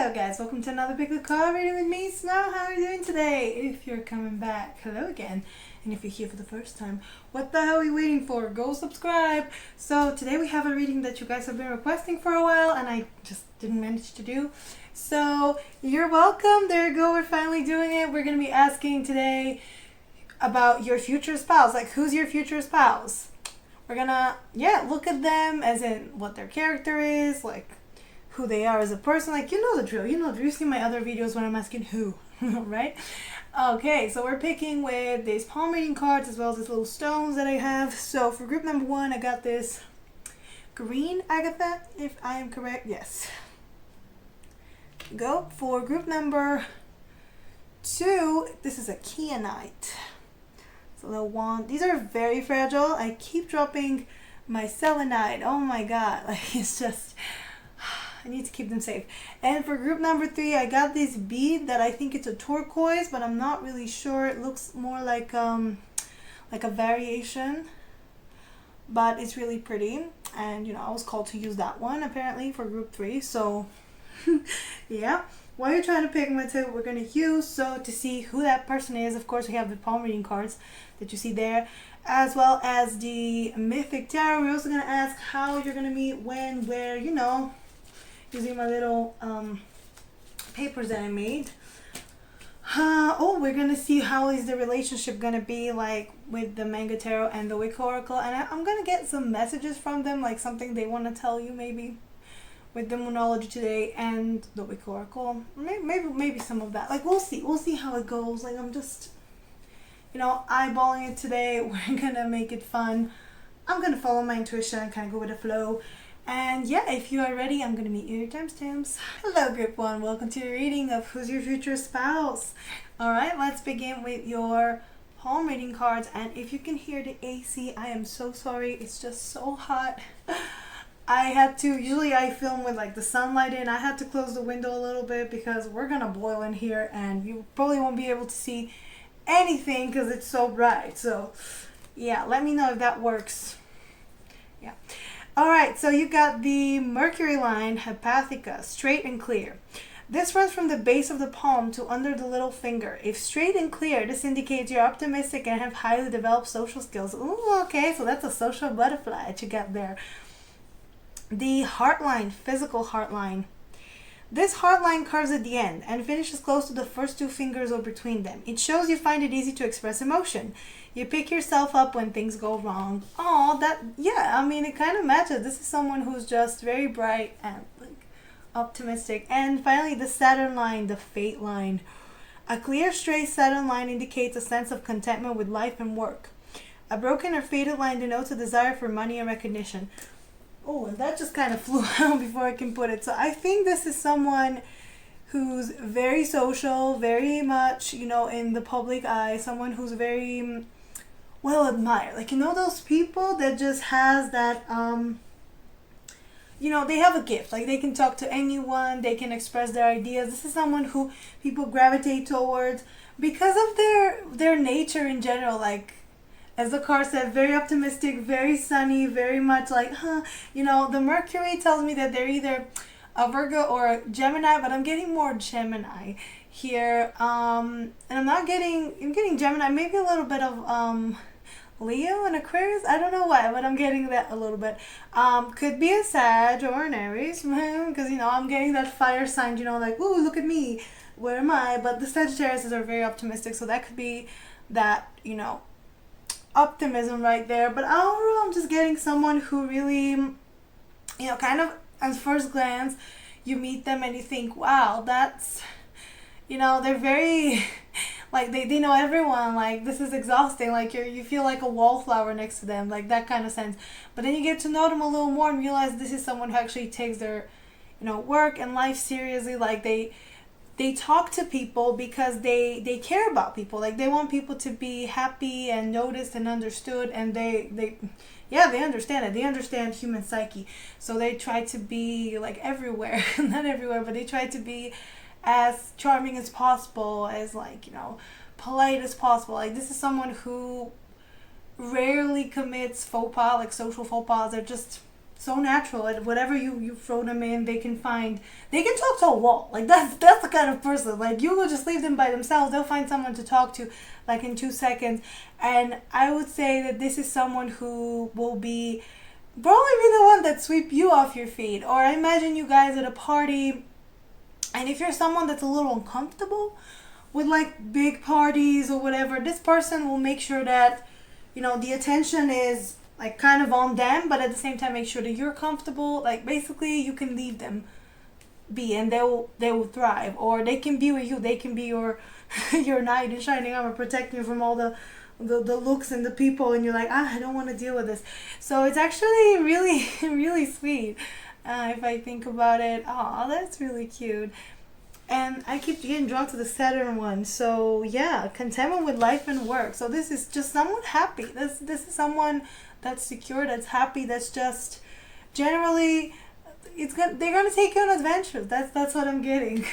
Hello guys, welcome to another pick of card reading with me, Snow. How are you doing today? If you're coming back, hello again. And if you're here for the first time, what the hell are you waiting for? Go subscribe. So today we have a reading that you guys have been requesting for a while and I just didn't manage to do. So you're welcome. There you go. We're finally doing it. We're going to be asking today about your future spouse. Like, who's your future spouse? We're going to, look at them as in what their character is, like who they are as a person. Like, you know the drill. You've seen my other videos when I'm asking who, right? Okay, so we're picking with these palm reading cards as well as these little stones that I have. So for group number 1, I got this green Agate, if I am correct. Yes. Go. For group number 2, this is a Kyanite. It's a little wand. These are very fragile. I keep dropping my selenite. Oh my god. Like, it's just, I need to keep them safe. And for group number 3, I got this bead that I think it's a turquoise, but I'm not really sure. It looks more like a variation, but it's really pretty. And I was called to use that one apparently for group 3. So yeah, while you're trying to pick what we're going to use, so to see who that person is, of course we have the palm reading cards that you see there, as well as the mythic tarot. We're also going to ask how you're going to meet, when, where, using my little papers that I made. We're going to see how is the relationship going to be like with the Manga Tarot and the Wicca Oracle. And I'm going to get some messages from them, like something they want to tell you maybe with the Moonology today and the Wicca Oracle. Maybe some of that. Like, we'll see. We'll see how it goes. Like, I'm just, eyeballing it today. We're going to make it fun. I'm going to follow my intuition and kind of go with the flow. And yeah, if you are ready, I'm going to meet your timestamps. Hello group 1, welcome to your reading of who's your future spouse. Alright, let's begin with your palm reading cards. And if you can hear the AC, I am so sorry. It's just so hot. Usually I film with like the sunlight in. I had to close the window a little bit because we're going to boil in here and you probably won't be able to see anything because it's so bright. So yeah, let me know if that works. Yeah. Alright, so you got the Mercury line, Hepatica, straight and clear. This runs from the base of the palm to under the little finger. If straight and clear, this indicates you're optimistic and have highly developed social skills. Ooh, okay, so that's a social butterfly that you got there. The heart line, physical heart line. This heart line curves at the end and finishes close to the first 2 fingers or between them. It shows you find it easy to express emotion. You pick yourself up when things go wrong. It kind of matches. This is someone who's just very bright and optimistic. And finally, the Saturn line, the fate line. A clear, straight Saturn line indicates a sense of contentment with life and work. A broken or faded line denotes a desire for money and recognition. Oh, and that just kind of flew out before I can put it. So I think this is someone who's very social, very much, in the public eye. Someone who's very well admired. Like, those people that just has that, they have a gift. Like, they can talk to anyone. They can express their ideas. This is someone who people gravitate towards because of their nature in general. Like, as the card said, very optimistic, very sunny, very much like, the Mercury tells me that they're either a Virgo or a Gemini, but I'm getting more Gemini here. And I'm getting Gemini, maybe a little bit of Leo and Aquarius. I don't know why, but I'm getting that a little bit. Could be a Sag or an Aries, because, I'm getting that fire sign, like, ooh, look at me, where am I? But the Sagittarius are very optimistic, so that could be that, optimism right there. But overall, I'm just getting someone who really, kind of at first glance, you meet them and you think, wow, that's, they're very, like, they know everyone. Like, this is exhausting. Like, you feel like a wallflower next to them, like that kind of sense. But then you get to know them a little more and realize this is someone who actually takes their, work and life seriously. Like, they talk to people because they care about people. Like, they want people to be happy and noticed and understood, and they understand it. They understand human psyche. So they try to be like everywhere, not everywhere, but they try to be as charming as possible, as polite as possible. Like, this is someone who rarely commits faux pas, like social faux pas. They're just so natural at whatever you throw them in, they can talk to a wall. Like that's the kind of person, like you will just leave them by themselves, they'll find someone to talk to like in 2 seconds. And I would say that this is someone who will be probably be the one that sweep you off your feet. Or I imagine you guys at a party, and if you're someone that's a little uncomfortable with like big parties or whatever, this person will make sure that, you know, the attention is like kind of on them, but at the same time make sure that you're comfortable. Like basically you can leave them be and they will thrive. Or they can be with you, they can be your your knight in shining armor, protecting you from all the looks and the people, and you're like, I don't want to deal with this. So it's actually really really sweet, if I think about it. Oh, that's really cute. And I keep getting drawn to the Saturn one. So yeah, contentment with life and work. So this is just someone happy. This is someone that's secure, that's happy, that's just generally they're gonna take you on adventures. That's what I'm getting.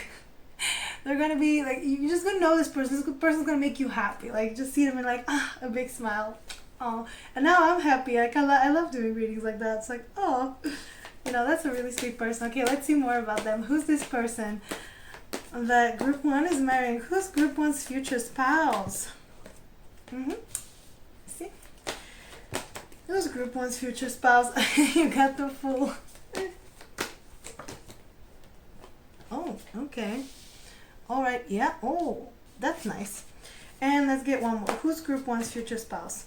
They're gonna be like, you're just gonna know this person. This person's gonna make you happy. Like just see them and like a big smile. Oh, and now I'm happy. I love doing readings like that. It's like, oh, you know, that's a really sweet person. Okay, let's see more about them. Who's this person that group 1 is marrying? Who's group 1's future spouse? See? Who's group 1's future spouse? You got the Fool. Oh, okay. Alright, yeah. Oh, that's nice. And let's get one more. Who's group 1's future spouse?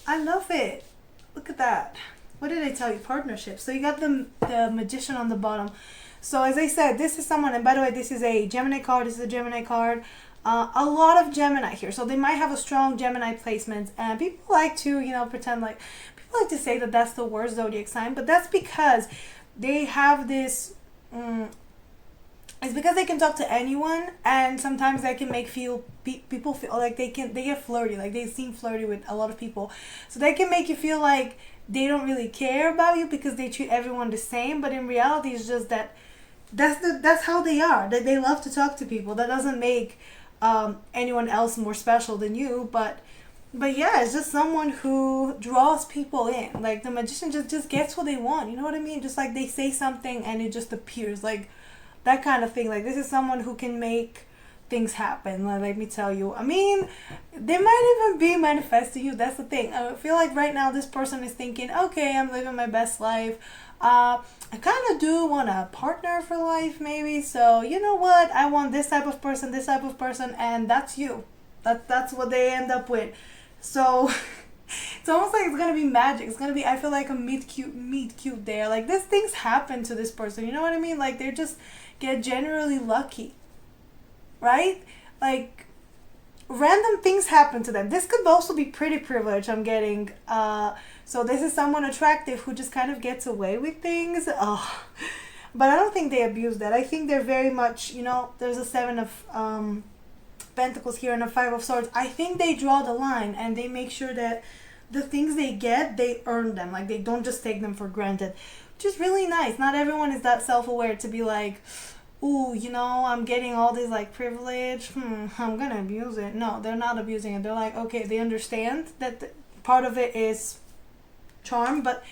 I love it. Look at that. What did I tell you? Partnership. So you got the Magician on the bottom. So as I said, this is someone, and by the way, this is a Gemini card. This is a Gemini card. A lot of Gemini here. So they might have a strong Gemini placement. And people like to, you know, pretend like, people like to say that that's the worst zodiac sign. But that's because they have this, it's because they can talk to anyone. And sometimes they can make people feel like they get flirty. Like they seem flirty with a lot of people. So they can make you feel like they don't really care about you because they treat everyone the same. But in reality, it's just that that's how they are. That they love to talk to people. That doesn't make anyone else more special than you. But yeah, it's just someone who draws people in. Like the Magician just gets what they want. You know what I mean? Just like they say something and it just appears. Like that kind of thing. Like this is someone who can make things happen. Like, let me tell you. I mean, they might even be manifesting you. That's the thing. I feel like right now this person is thinking, okay, I'm living my best life. I kind of do want a partner for life, maybe. So you know what? I want this type of person, and that's you. That's what they end up with. So it's almost like it's gonna be magic. It's gonna be, I feel like, a meet cute there. Like these things happen to this person. You know what I mean? Like they just get generally lucky, right? Like random things happen to them. This could also be pretty privileged, I'm getting. So this is someone attractive who just kind of gets away with things. Oh, but I don't think they abuse that. I think they're very much, you know, there's a 7 of Pentacles here and a 5 of Swords. I think they draw the line and they make sure that the things they get, they earn them. Like they don't just take them for granted, which is really nice. Not everyone is that self-aware to be like, ooh, you know, I'm getting all this like privilege. I'm gonna abuse it. No, they're not abusing it. They're like, okay, they understand that part of it is charm, but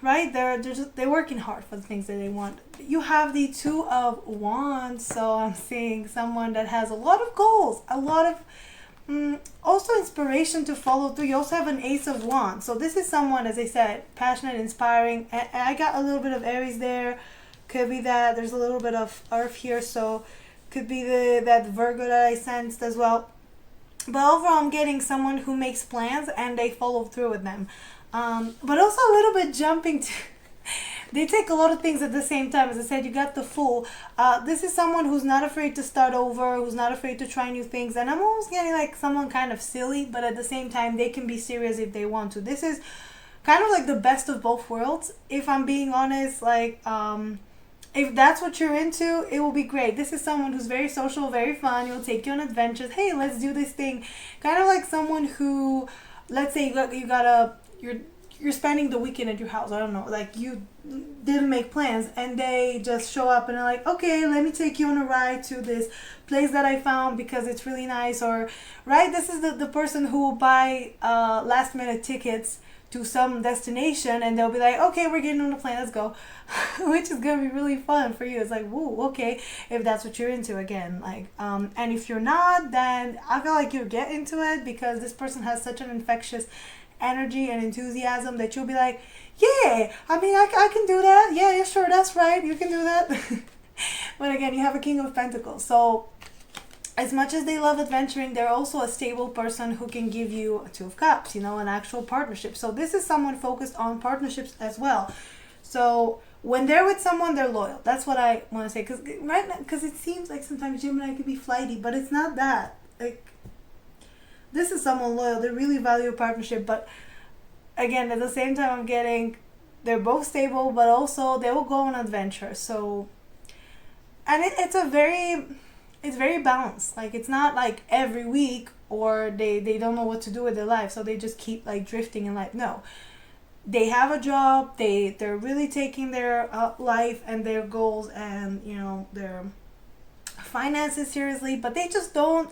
right, they're working hard for the things that they want. You have the 2 of Wands, so I'm seeing someone that has a lot of goals, a lot of also inspiration to follow through. You also have an Ace of Wands, so this is someone, as I said, passionate, inspiring, and I got a little bit of Aries there. Could be that there's a little bit of Earth here, so could be that Virgo that I sensed as well. But overall, I'm getting someone who makes plans and they follow through with them. But also a little bit jumping to they take a lot of things at the same time. As I said, you got the Fool. This is someone who's not afraid to start over, who's not afraid to try new things. And I'm almost getting like someone kind of silly, but at the same time, they can be serious if they want to. This is kind of like the best of both worlds, if I'm being honest. Like, if that's what you're into, it will be great. This is someone who's very social, very fun. He'll take you on adventures. Hey, let's do this thing. Kind of like someone who, let's say you're spending the weekend at your house. I don't know, like you didn't make plans and they just show up and are like, okay, let me take you on a ride to this place that I found because it's really nice. Or right, this is the person who will buy last minute tickets to some destination, and they'll be like, okay, we're getting on the plane, let's go. Which is gonna be really fun for you. It's like, woo, okay, if that's what you're into. Again, like, and if you're not, then I feel like you'll get into it, because this person has such an infectious energy and enthusiasm that you'll be like, yeah, I mean, I can do that. Yeah, sure, that's right, you can do that. But again, you have a King of Pentacles, so as much as they love adventuring, they're also a stable person who can give you a Two of Cups, an actual partnership. So this is someone focused on partnerships as well. So when they're with someone, they're loyal. That's what I want to say. Because right now, because it seems like sometimes Gemini can be flighty, but it's not that. Like, this is someone loyal. They really value a partnership. But again, at the same time, I'm getting, they're both stable, but also they will go on adventures. So, and it's very balanced. Like, it's not like every week, or they don't know what to do with their life, so they just keep like drifting in life. No, they have a job, they're really taking their life and their goals and their finances seriously, but they just don't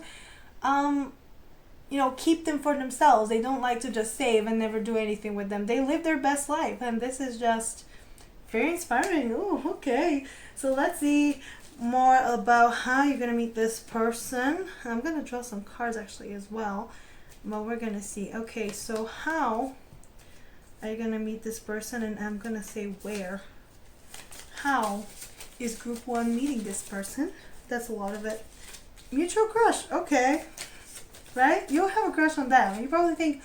keep them for themselves. They don't like to just save and never do anything with them. They live their best life, and this is just very inspiring. Oh, okay, so let's see more about how you're gonna meet this person. I'm gonna draw some cards actually as well, but we're gonna see. Okay, so how are you gonna meet this person? And I'm gonna say where. How is group 1 meeting this person? That's a lot of it. Mutual crush. Okay, right? You'll have a crush on them. You probably think,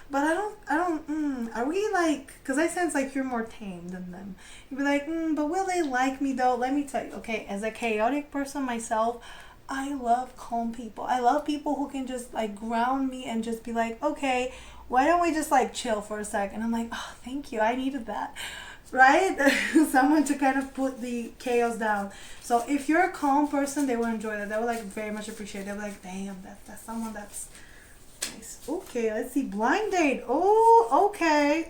but I don't, are we like, because I sense like you're more tame than them. You'd be like, but will they like me though? Let me tell you, okay, as a chaotic person myself, I love calm people. I love people who can just like ground me and just be like, okay, why don't we just like chill for a second? I'm like, oh, thank you, I needed that. Right? Someone to kind of put the chaos down. So if you're a calm person, they will enjoy that. They will like very much appreciate it. They'll be like, damn, that's someone that's nice. Okay, let's see. Blind date. Oh, okay.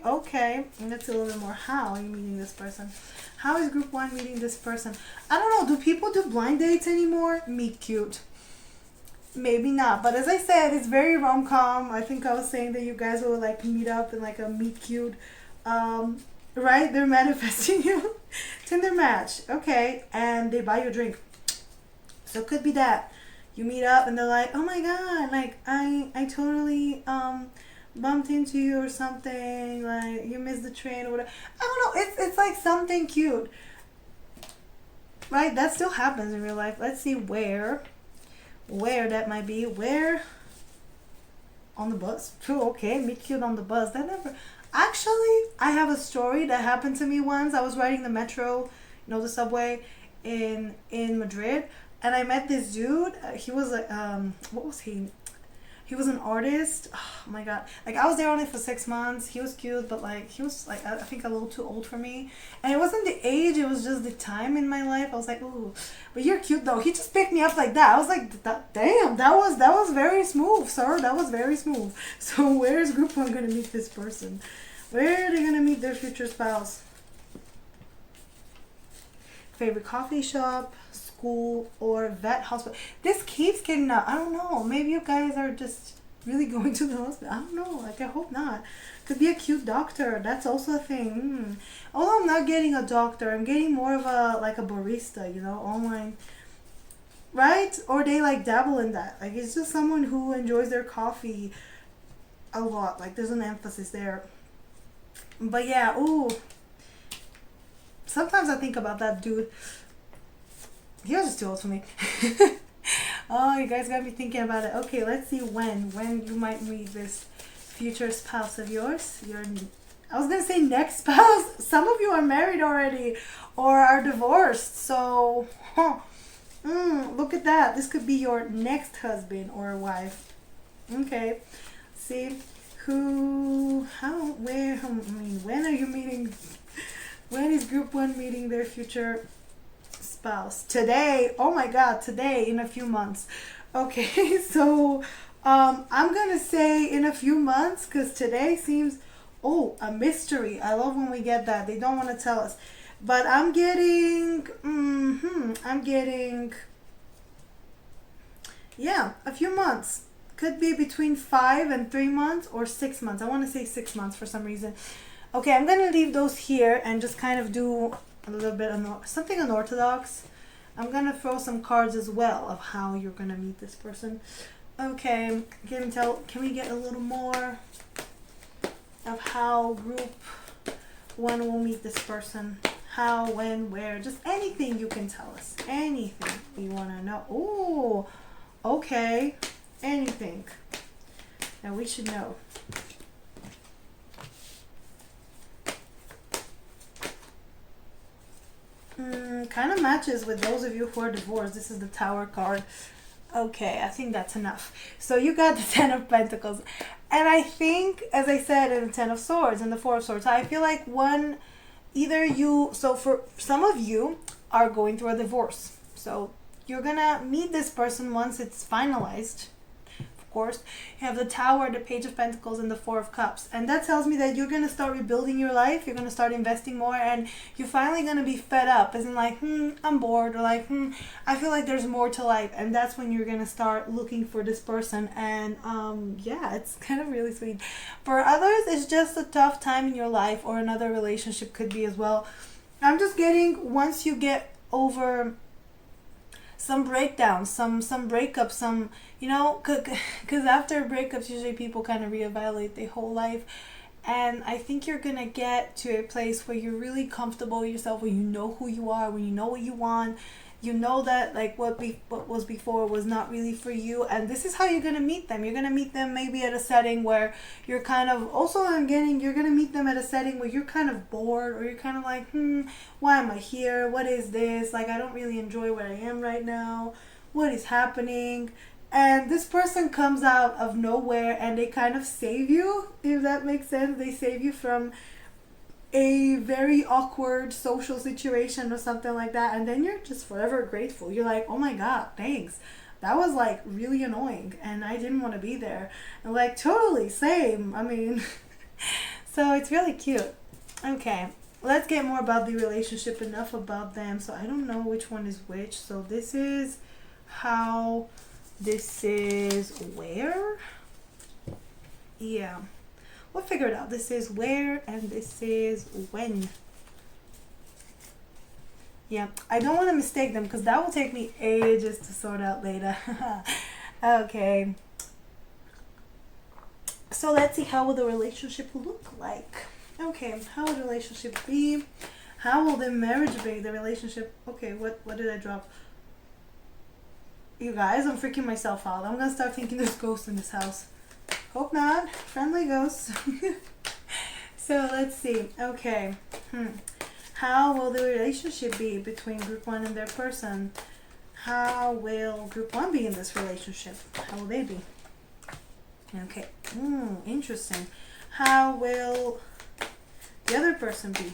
And let's see a little bit more. How are you meeting this person? How is group 1 meeting this person? I don't know. Do people do blind dates anymore? Meet cute. Maybe not. But as I said, it's very rom-com. I think I was saying that you guys will like meet up in like a meet cute. Right? They're manifesting you. Tinder match. Okay. And they buy you a drink. So it could be that. You meet up and they're like, oh my god, like I totally bumped into you or something, like you missed the train or whatever. I don't know, it's like something cute. Right? That still happens in real life. Let's see where that might be. Where? On the bus. True, okay, meet cute on the bus. That never actually, I have a story that happened to me once. I was riding the metro, the subway in Madrid. And I met this dude. He was like, what was he? He was an artist. Oh my god! Like I was there only for 6 months. He was cute, but like he was like I think a little too old for me. And it wasn't the age; it was just the time in my life. I was like, ooh, but you're cute though. He just picked me up like that. I was like, damn, that was very smooth, sir. That was very smooth. So where is group 1 gonna meet this person? Where are they gonna meet their future spouse? Favorite coffee shop, school, or vet, hospital. This keeps getting up. I don't know. Maybe you guys are just really going to the hospital. I don't know. Like, I hope not. Could be a cute doctor. That's also a thing. Although I'm not getting a doctor, I'm getting more of a barista, online. Right? Or they like dabble in that. Like, it's just someone who enjoys their coffee a lot. Like, there's an emphasis there. But yeah, ooh. Sometimes I think about that dude. He was just too old for me. Oh, you guys got me thinking about it. Okay, let's see when you might meet this future spouse of yours. I was gonna say next spouse. Some of you are married already or are divorced. So, look at that. This could be your next husband or wife. Okay, see when are you meeting? When is group 1 meeting their future spouse? Today. Oh my god, today, in a few months. Okay, so I'm gonna say in a few months, because today seems a mystery. I love when we get that. They don't want to tell us. But I'm getting a few months. could be between 5 and 3 months or 6 months. I want to say 6 months for some reason. Okay, I'm gonna leave those here and just kind of do a little bit of something unorthodox. I'm gonna throw some cards as well of how you're gonna meet this person. Okay, can we get a little more of how group one will meet this person? How, when, where, just anything you can tell us. Anything you wanna know. Oh, okay, anything that we should know. Kind of matches with those of you who are divorced. This is the Tower card. Okay, I think that's enough. So you got the Ten of Pentacles. And I think, as I said, in the Ten of Swords and the Four of Swords, I feel like so for some of you are going through a divorce. So you're gonna meet this person once it's finalized. Course. You have the Tower, the Page of Pentacles, and the Four of Cups, and that tells me that you're going to start rebuilding your life. You're going to start investing more, and you're finally going to be fed up, as in like, I'm bored, or like, I feel like there's more to life, and that's when you're going to start looking for this person. And yeah, it's kind of really sweet. For others, it's just a tough time in your life, or another relationship could be as well. I'm just getting, once you get over some breakdowns, some breakups, some, because after breakups, usually people kind of reevaluate their whole life. And I think you're going to get to a place where you're really comfortable with yourself, where you know who you are, when you know what you want, you know that like what was before was not really for you. And this is how you're going to meet them. You're going to meet them maybe at a setting where you're kind of, you're going to meet them at a setting where you're kind of bored, or you're kind of like, why am I here? What is this? Like, I don't really enjoy where I am right now. What is happening? And this person comes out of nowhere and they kind of save you, if that makes sense. They save you from a very awkward social situation or something like that, and then you're just forever grateful. You're like, oh my god, thanks, that was like really annoying and I didn't want to be there. And like, totally same, I mean so it's really cute. Okay, let's get more about the relationship. Enough about them. So I don't know which one is which. So this is how, this is where, yeah, we'll figure it out. This is where and this is when. Yeah, I don't want to mistake them because that will take me ages to sort out later. Okay, so let's see, how will the relationship look like? Okay, how will the relationship be? How will the marriage be, the relationship? Okay, what did I drop? You guys, I'm freaking myself out. I'm gonna start thinking there's ghosts in this house. Hope not. Friendly ghosts. So let's see. Okay. How will the relationship be between group one and their person? How will group one be in this relationship? How will they be? Okay. Interesting. How will the other person be?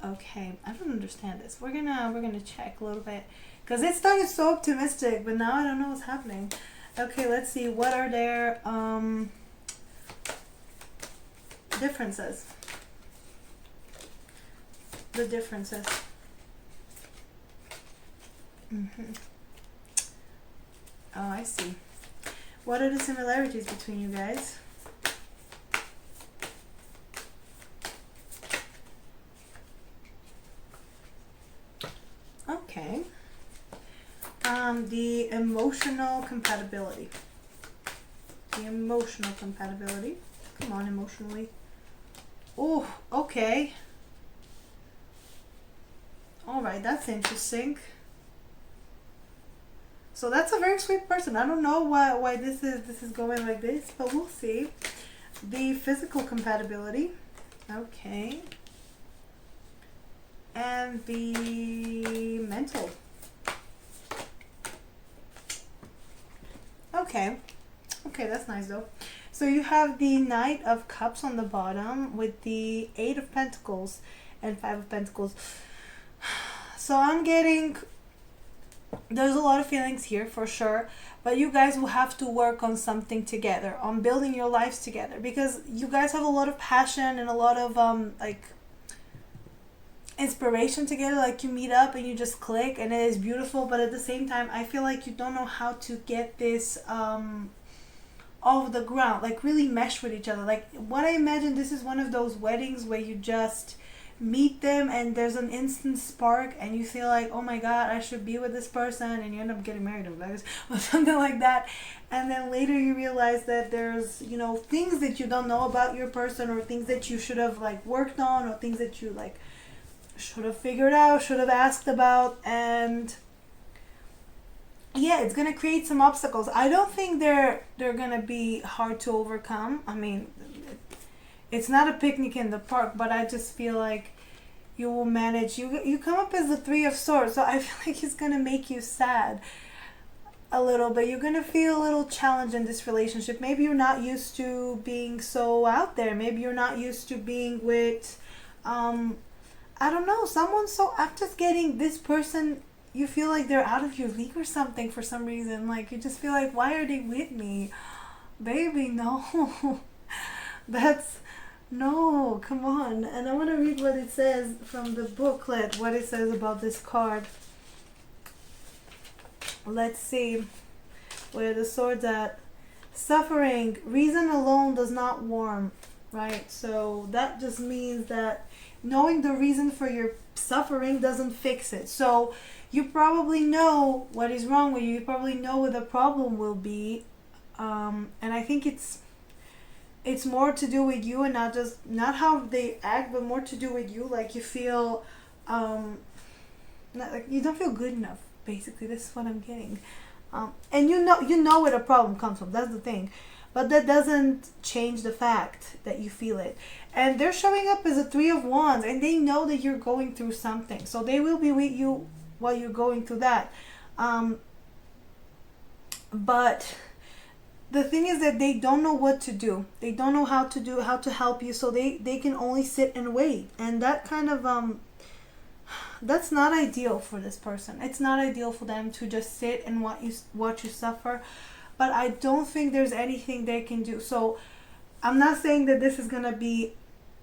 Okay, I don't understand this. We're gonna check a little bit because it started so optimistic, but now I don't know what's happening. Okay, let's see. What are their differences? The differences. Oh, I see. What are the similarities between you guys? Okay. The emotional compatibility. The emotional compatibility. Come on, emotionally. Oh, okay. Alright, that's interesting. So that's a very sweet person. I don't know why this is going like this, but we'll see. The physical compatibility. Okay. And the mental. Okay. Okay, that's nice though. So you have the Knight of Cups on the bottom with the 8 of Pentacles and 5 of Pentacles. So I'm getting, there's a lot of feelings here for sure, but you guys will have to work on something together, on building your lives together, because you guys have a lot of passion and a lot of like inspiration together, like you meet up and you just click and it is beautiful, but at the same time I feel like you don't know how to get this off the ground, like really mesh with each other. Like what I imagine, this is one of those weddings where you just meet them and there's an instant spark and you feel like, oh my god, I should be with this person, and you end up getting married or something like that. And then later you realize that there's, you know, things that you don't know about your person, or things that you should have like worked on, or things that you like should have figured out, should have asked about. And yeah, it's gonna create some obstacles. I don't think they're gonna be hard to overcome. I mean, it's not a picnic in the park, but I just feel like you will manage. You come up as the Three of Swords, so I feel like it's gonna make you sad a little bit. You're gonna feel a little challenge in this relationship. Maybe you're not used to being so out there. Maybe you're not used to being with I don't know, someone so, I'm just getting this person, you feel like they're out of your league or something for some reason. Like you just feel like, why are they with me? Baby, no. That's, no, come on. And I want to read what it says from the booklet, what it says about this card. Let's see where the sword's at. Suffering, reason alone does not warm, right? So that just means that knowing the reason for your suffering doesn't fix it. So you probably know what is wrong with you. You probably know what the problem will be. And I think it's more to do with you, and not how they act, but more to do with you. Like you feel, not, like you don't feel good enough. Basically, this is what I'm getting. And you know where the problem comes from. That's the thing. But that doesn't change the fact that you feel it. And they're showing up as a Three of Wands, and they know that you're going through something. So they will be with you while you're going through that. But the thing is that they don't know what to do. They don't know how to help you. So they can only sit and wait. And that kind of, that's not ideal for this person. It's not ideal for them to just sit and watch you suffer. But I don't think there's anything they can do. So I'm not saying that this is gonna be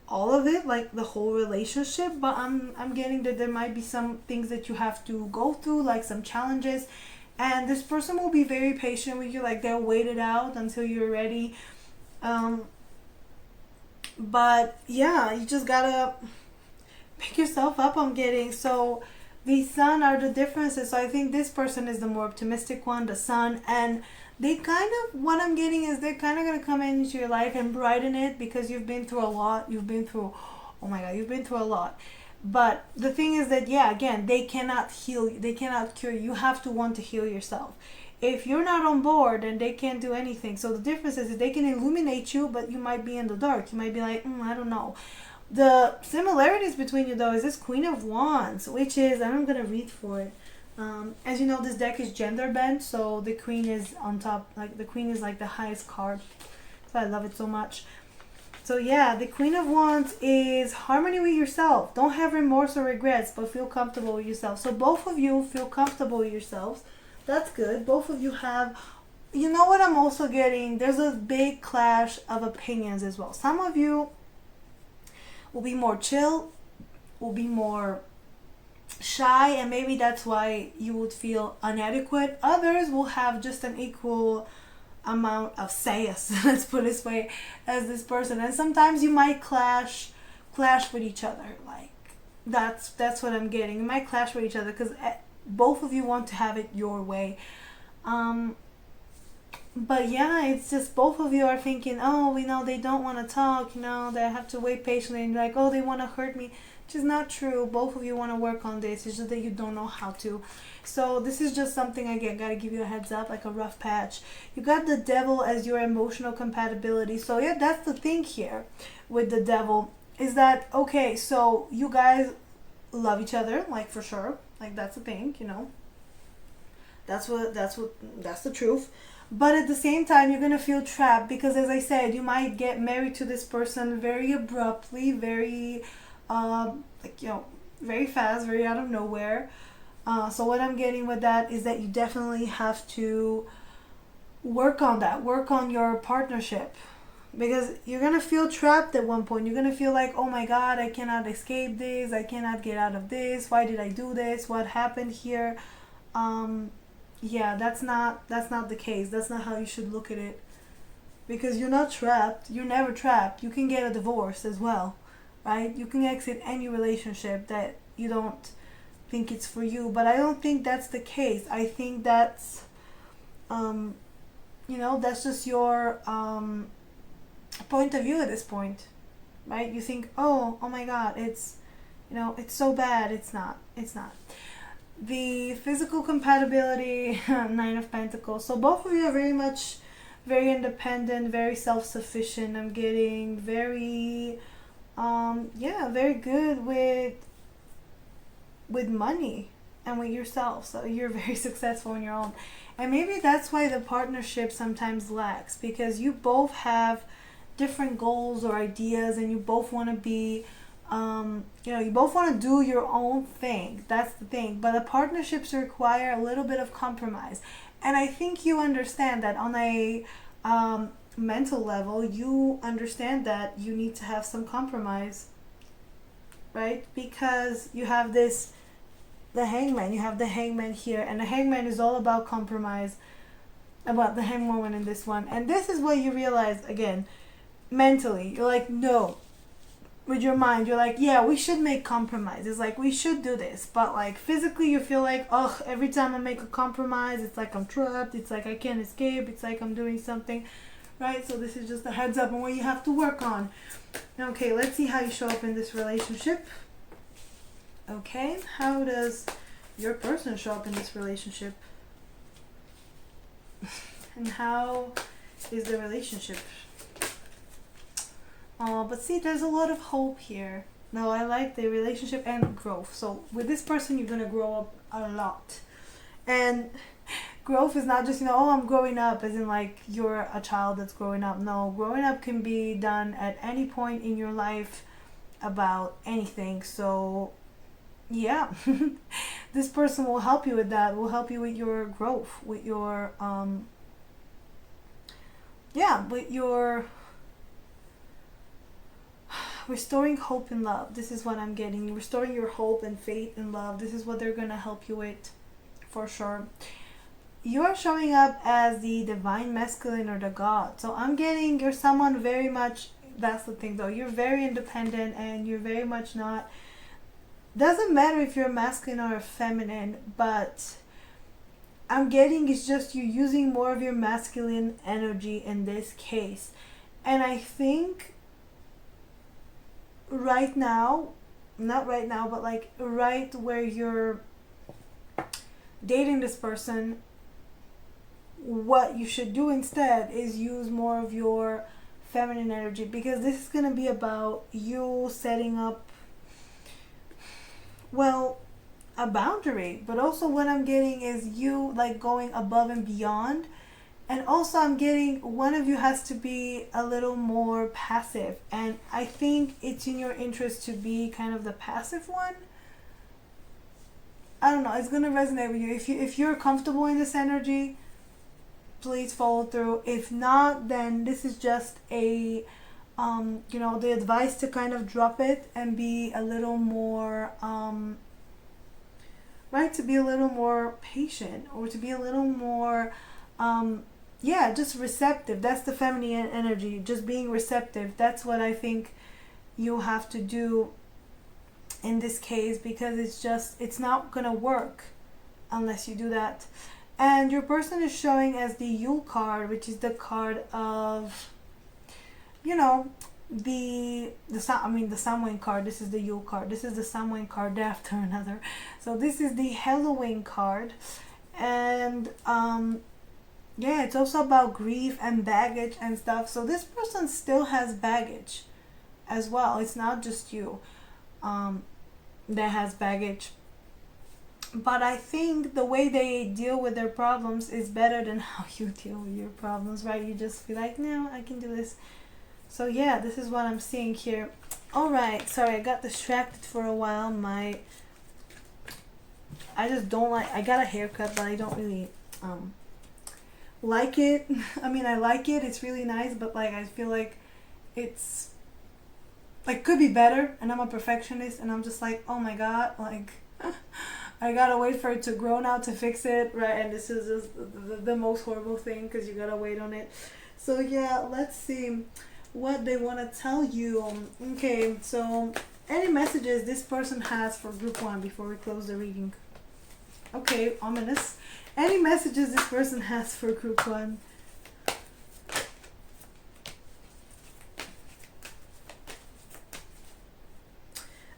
all of it, like the whole relationship, but I'm getting that there might be some things that you have to go through, like some challenges, and this person will be very patient with you. Like they'll wait it out until you're ready. But yeah, you just gotta pick yourself up. I'm getting, so the sun are the differences. So I think this person is the more optimistic one, the sun, and they kind of, what I'm getting is they're kind of going to come into your life and brighten it, because you've been through a lot. You've been through a lot. But the thing is that, yeah, again, they cannot heal you. They cannot cure you. You have to want to heal yourself. If you're not on board, then they can't do anything. So the difference is that they can illuminate you, but you might be in the dark. You might be like, I don't know. The similarities between you, though, is this Queen of Wands, which is, and I'm going to read for it. As you know, this deck is gender bent, so the queen is on top, like the queen is like the highest card. So I love it so much. So yeah, the Queen of Wands is harmony with yourself. Don't have remorse or regrets, but feel comfortable with yourself. So both of you feel comfortable with yourselves. That's good. Both of you have, you know what I'm also getting? There's a big clash of opinions as well. Some of you will be more chill, will be more shy, and maybe that's why you would feel inadequate. Others will have just an equal amount of sayas, let's put it this way, as this person, and sometimes you might clash with each other. Like that's what I'm getting. You might clash with each other because both of you want to have it your way. But yeah, it's just both of you are thinking, oh, we know they don't want to talk, they have to wait patiently, and like, oh, they want to hurt me. Which is not true. Both of you want to work on this. It's just that you don't know how to. So this is just something, again, gotta give you a heads up, like a rough patch. You got the devil as your emotional compatibility. So yeah, that's the thing here with the devil, is that, okay, so you guys love each other, like for sure. Like that's the thing, That's the truth. But at the same time, you're gonna feel trapped because, as I said, you might get married to this person very abruptly, very very fast, very out of nowhere. So what I'm getting with that is that you definitely have to work on that, work on your partnership, because you're gonna feel trapped at one point. You're gonna feel like, oh my god, I cannot escape this, I cannot get out of this, why did I do this, what happened here? Yeah, that's not the case. That's not how you should look at it, because you're not trapped. You're never trapped. You can get a divorce as well, right? You can exit any relationship that you don't think it's for you, but I don't think that's the case. I think that's that's just your point of view at this point, right? You think, oh my god, it's it's so bad. It's not. The physical compatibility, Nine of Pentacles. So both of you are very independent, very self-sufficient. I'm getting very very good with money and with yourself. So you're very successful on your own. And maybe that's why the partnership sometimes lacks, because you both have different goals or ideas, and you both want to be you both want to do your own thing. That's the thing. But the partnerships require a little bit of compromise. And I think you understand that on a mental level. You understand that you need to have some compromise, right? Because you have the hangman. You have the hangman here. And the hangman is all about compromise, about the hanged woman in this one. And this is what you realize, again, mentally. You're like, no. With your mind, you're like, yeah, we should make compromises. Like, we should do this. But, like, physically, you feel like, oh, every time I make a compromise, it's like I'm trapped. It's like I can't escape. It's like I'm doing something, right? So this is just a heads up on what you have to work on. Okay, let's see how you show up in this relationship. Okay, how does your person show up in this relationship? And how is the relationship? Oh, but see, there's a lot of hope here. No, I like the relationship and growth. So with this person, you're going to grow up a lot. And growth is not just, oh, I'm growing up, as in like you're a child that's growing up. No, growing up can be done at any point in your life about anything. So yeah, this person will help you with that, will help you with your growth, with your, with your restoring hope and love. This is what I'm getting. Restoring your hope and faith and love. This is what they're going to help you with, for sure. You are showing up as the divine masculine or the god. So I'm getting you're someone very much, that's the thing though, you're very independent and you're very much not, doesn't matter if you're masculine or feminine, but I'm getting it's just you using more of your masculine energy in this case. And I think right now, not right now, but like right where you're dating this person, what you should do instead is use more of your feminine energy, because this is going to be about you setting up, well, a boundary. But also what I'm getting is you like going above and beyond. And also I'm getting one of you has to be a little more passive. And I think it's in your interest to be kind of the passive one. I don't know, it's going to resonate with you. If you're comfortable in this energy, please follow through. If not, then this is just a, the advice to kind of drop it and be a little more, to be a little more patient, or to be a little more, just receptive. That's the feminine energy, just being receptive. That's what I think you have to do in this case, because it's not gonna work unless you do that. And your person is showing as the Yule card, which is the card of, the Samhain card. This is the Yule card. This is the Samhain card after another. So this is the Halloween card. And it's also about grief and baggage and stuff. So this person still has baggage as well. It's not just you that has baggage. But I think the way they deal with their problems is better than how you deal with your problems, right? You just feel like, no, I can do this. So yeah, this is what I'm seeing here. Alright, sorry, I got distracted for a while. I just don't like, I got a haircut, but I don't really like it. I mean, I like it, it's really nice, but like I feel like it's like could be better, and I'm a perfectionist, and I'm just like, oh my god, like I gotta wait for it to grow now to fix it, right? And this is just the most horrible thing because you gotta wait on it. So yeah, let's see what they want to tell you. Okay, so any messages this person has for group one before we close the reading? Okay, ominous. Any messages this person has for group one?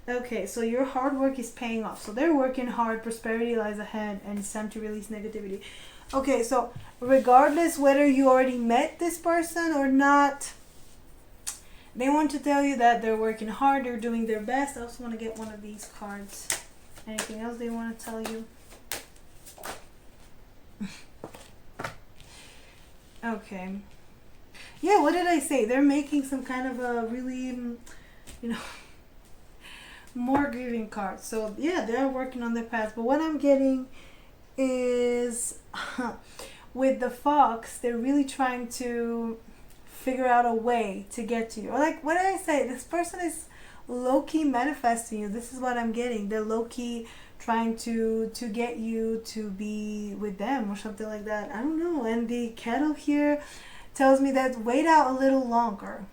Okay, so your hard work is paying off. So they're working hard, prosperity lies ahead, and it's time to release negativity. Okay, so regardless whether you already met this person or not, they want to tell you that they're working hard, they're doing their best. I also want to get one of these cards. Anything else they want to tell you? Okay. Yeah, what did I say? They're making some kind of a really, you know, more grieving cards. So yeah, they're working on their past. But what I'm getting is with the fox, they're really trying to figure out a way to get to you. Or like, what did I say? This person is low-key manifesting you. This is what I'm getting. They're low-key trying to get you to be with them or something like that. I don't know. And the kettle here tells me that wait out a little longer.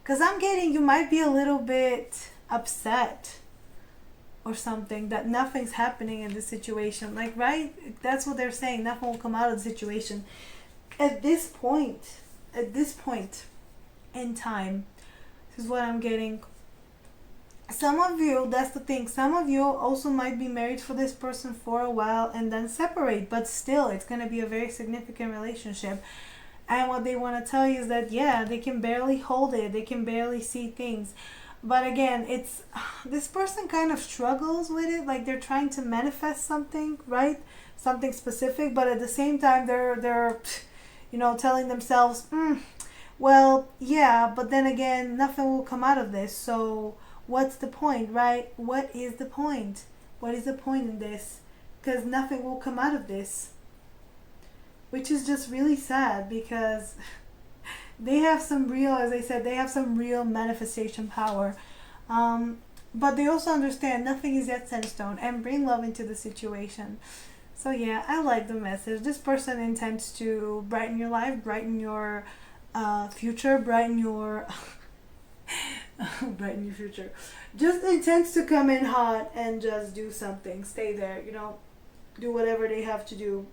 Because I'm getting you might be a little bit upset or something that nothing's happening in this situation. Like, right? That's what they're saying. Nothing will come out of the situation. At this point in time, this is what I'm getting. Some of you, that's the thing, some of you also might be married for this person for a while and then separate, but still it's going to be a very significant relationship. And what they want to tell you is that, yeah, they can barely hold it, they can barely see things. But again, it's this person kind of struggles with it, like they're trying to manifest something, right? Something specific, but at the same time they're you know, telling themselves, well, yeah, but then again, nothing will come out of this. So what's the point, right? What is the point? What is the point in this? Because nothing will come out of this. Which is just really sad because they have some real, as I said, they have some real manifestation power. But they also understand nothing is yet set in stone and bring love into the situation. So yeah, I like the message. This person intends to brighten your life, brighten your future, brighten your brighten your future. Just intends to come in hot and just do something. Stay there, you know, do whatever they have to do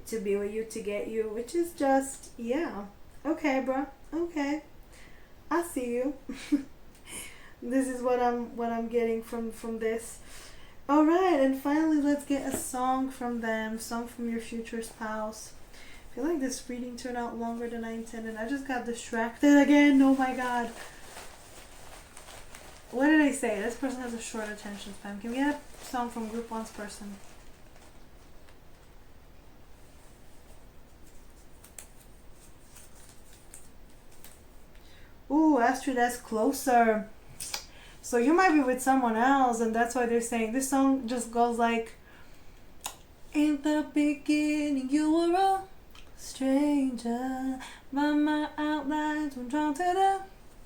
to be with you, to get you, which is just, yeah. Okay, bro. Okay. I see you. This is what I'm getting from this. All right, and finally, let's get a song from them, song from your future spouse. I feel like this reading turned out longer than I intended. I just got distracted again. Oh my god. What did I say? This person has a short attention span. Can we get a song from Group 1's person? Ooh, Astrid, that's closer. So you might be with someone else, and that's why they're saying this song just goes like, in the beginning you were a stranger, but my outlines were drawn to the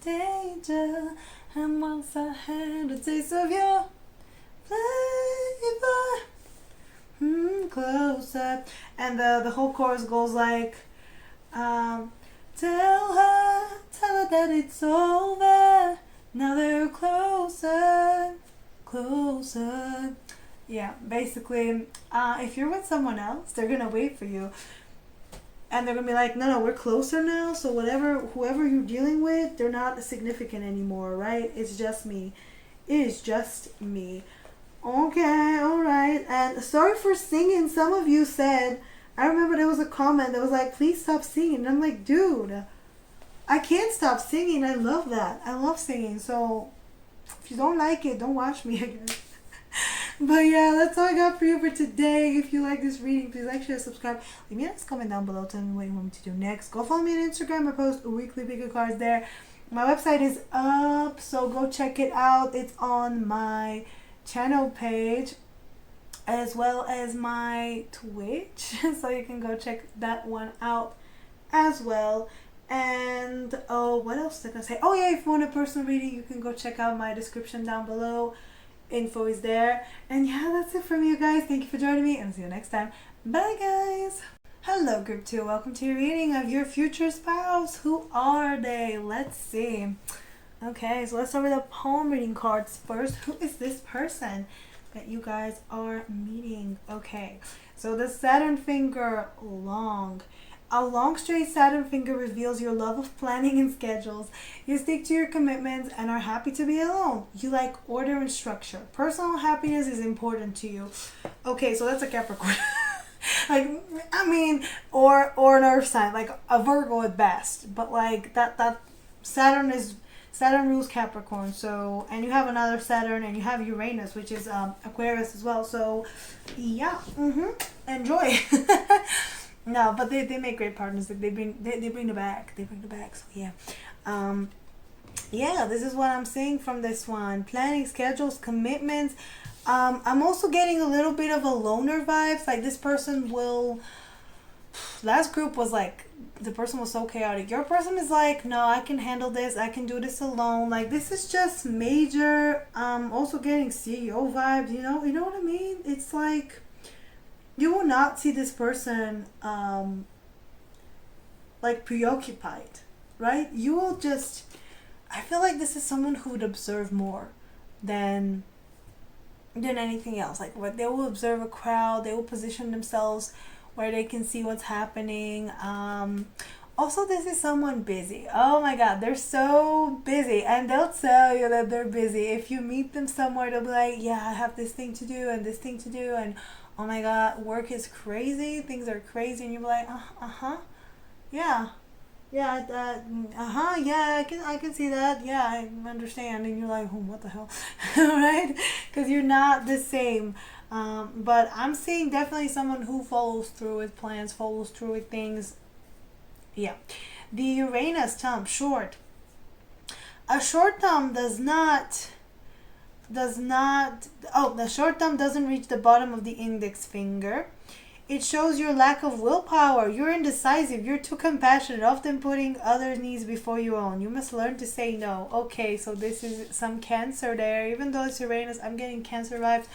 danger, and once I had a taste of your flavor, closer. And the whole chorus goes like, tell her that it's over. Now they're closer. Yeah, basically, if you're with someone else, they're gonna wait for you. And they're gonna be like, no, we're closer now, so whoever you're dealing with, they're not significant anymore, right? It's just me. It is just me. Okay, alright. And sorry for singing. Some of you said, I remember there was a comment that was like, please stop singing. And I'm like, dude, I can't stop singing. I love that. I love singing. So if you don't like it, don't watch me again. But yeah, that's all I got for you for today. If you like this reading, please like, share, subscribe. Leave me a nice comment down below. Tell me what you want me to do next. Go follow me on Instagram. I post weekly pick of cards there. My website is up, so go check it out. It's on my channel page as well as my Twitch. So you can go check that one out as well. And oh, what else did I say? Oh yeah, if you want a personal reading, you can go check out my description down below. Info is there. And yeah, that's it from you guys. Thank you for joining me, and I'll see you next time. Bye guys. Hello group 2, welcome to your reading of your future spouse. Who are they? Let's see. Okay, so let's start with the palm reading cards first. Who is this person that you guys are meeting? Okay, so the Saturn finger, long. A long straight Saturn finger reveals your love of planning and schedules. You stick to your commitments and are happy to be alone. You like order and structure. Personal happiness is important to you. Okay, so that's a Capricorn. Like, I mean, or an earth sign, like a Virgo at best. But like that Saturn rules Capricorn. So, and you have another Saturn, and you have Uranus, which is Aquarius as well. So yeah, enjoy. No, but they make great partners. Like they bring the back. They bring the back. So yeah. Yeah, this is what I'm seeing from this one. Planning, schedules, commitments. I'm also getting a little bit of a loner vibes. Like this person will. Last group was like, the person was so chaotic. Your person is like, no, I can handle this. I can do this alone. Like this is just major. Also getting CEO vibes. You know what I mean? It's like, you will not see this person like preoccupied, right? You will just. I feel like this is someone who would observe more than anything else. Like what they will observe a crowd, they will position themselves where they can see what's happening. Also, this is someone busy. Oh my god, they're so busy, and they'll tell you that they're busy. If you meet them somewhere, they'll be like, yeah, I have this thing to do and this thing to do, and oh my god, work is crazy, things are crazy, and you're like, yeah. Yeah, yeah, I can see that. Yeah, I understand. And you're like, oh, what the hell, right? Because you're not the same. But I'm seeing definitely someone who follows through with plans, follows through with things. Yeah, the Uranus thumb, short. A short thumb does not. Oh, the short thumb doesn't reach the bottom of the index finger. It shows your lack of willpower. You're indecisive. You're too compassionate, often putting others' needs before your own. You must learn to say no. Okay, so this is some Cancer there. Even though it's Uranus, I'm getting Cancer vibes.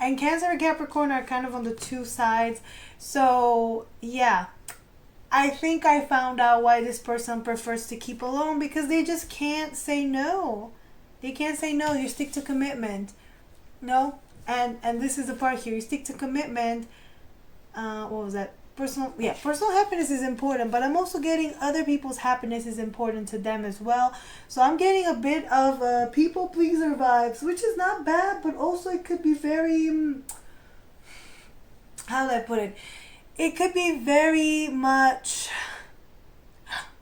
And Cancer and Capricorn are kind of on the two sides. So, yeah. I think I found out why this person prefers to keep alone, because they just can't say no. They can't say no. You stick to commitment. No? And this is the part here. You stick to commitment. What was that? Personal happiness is important, but I'm also getting other people's happiness is important to them as well. So I'm getting a bit of people pleaser vibes, which is not bad, but also it could be very, how do I put it? It could be very much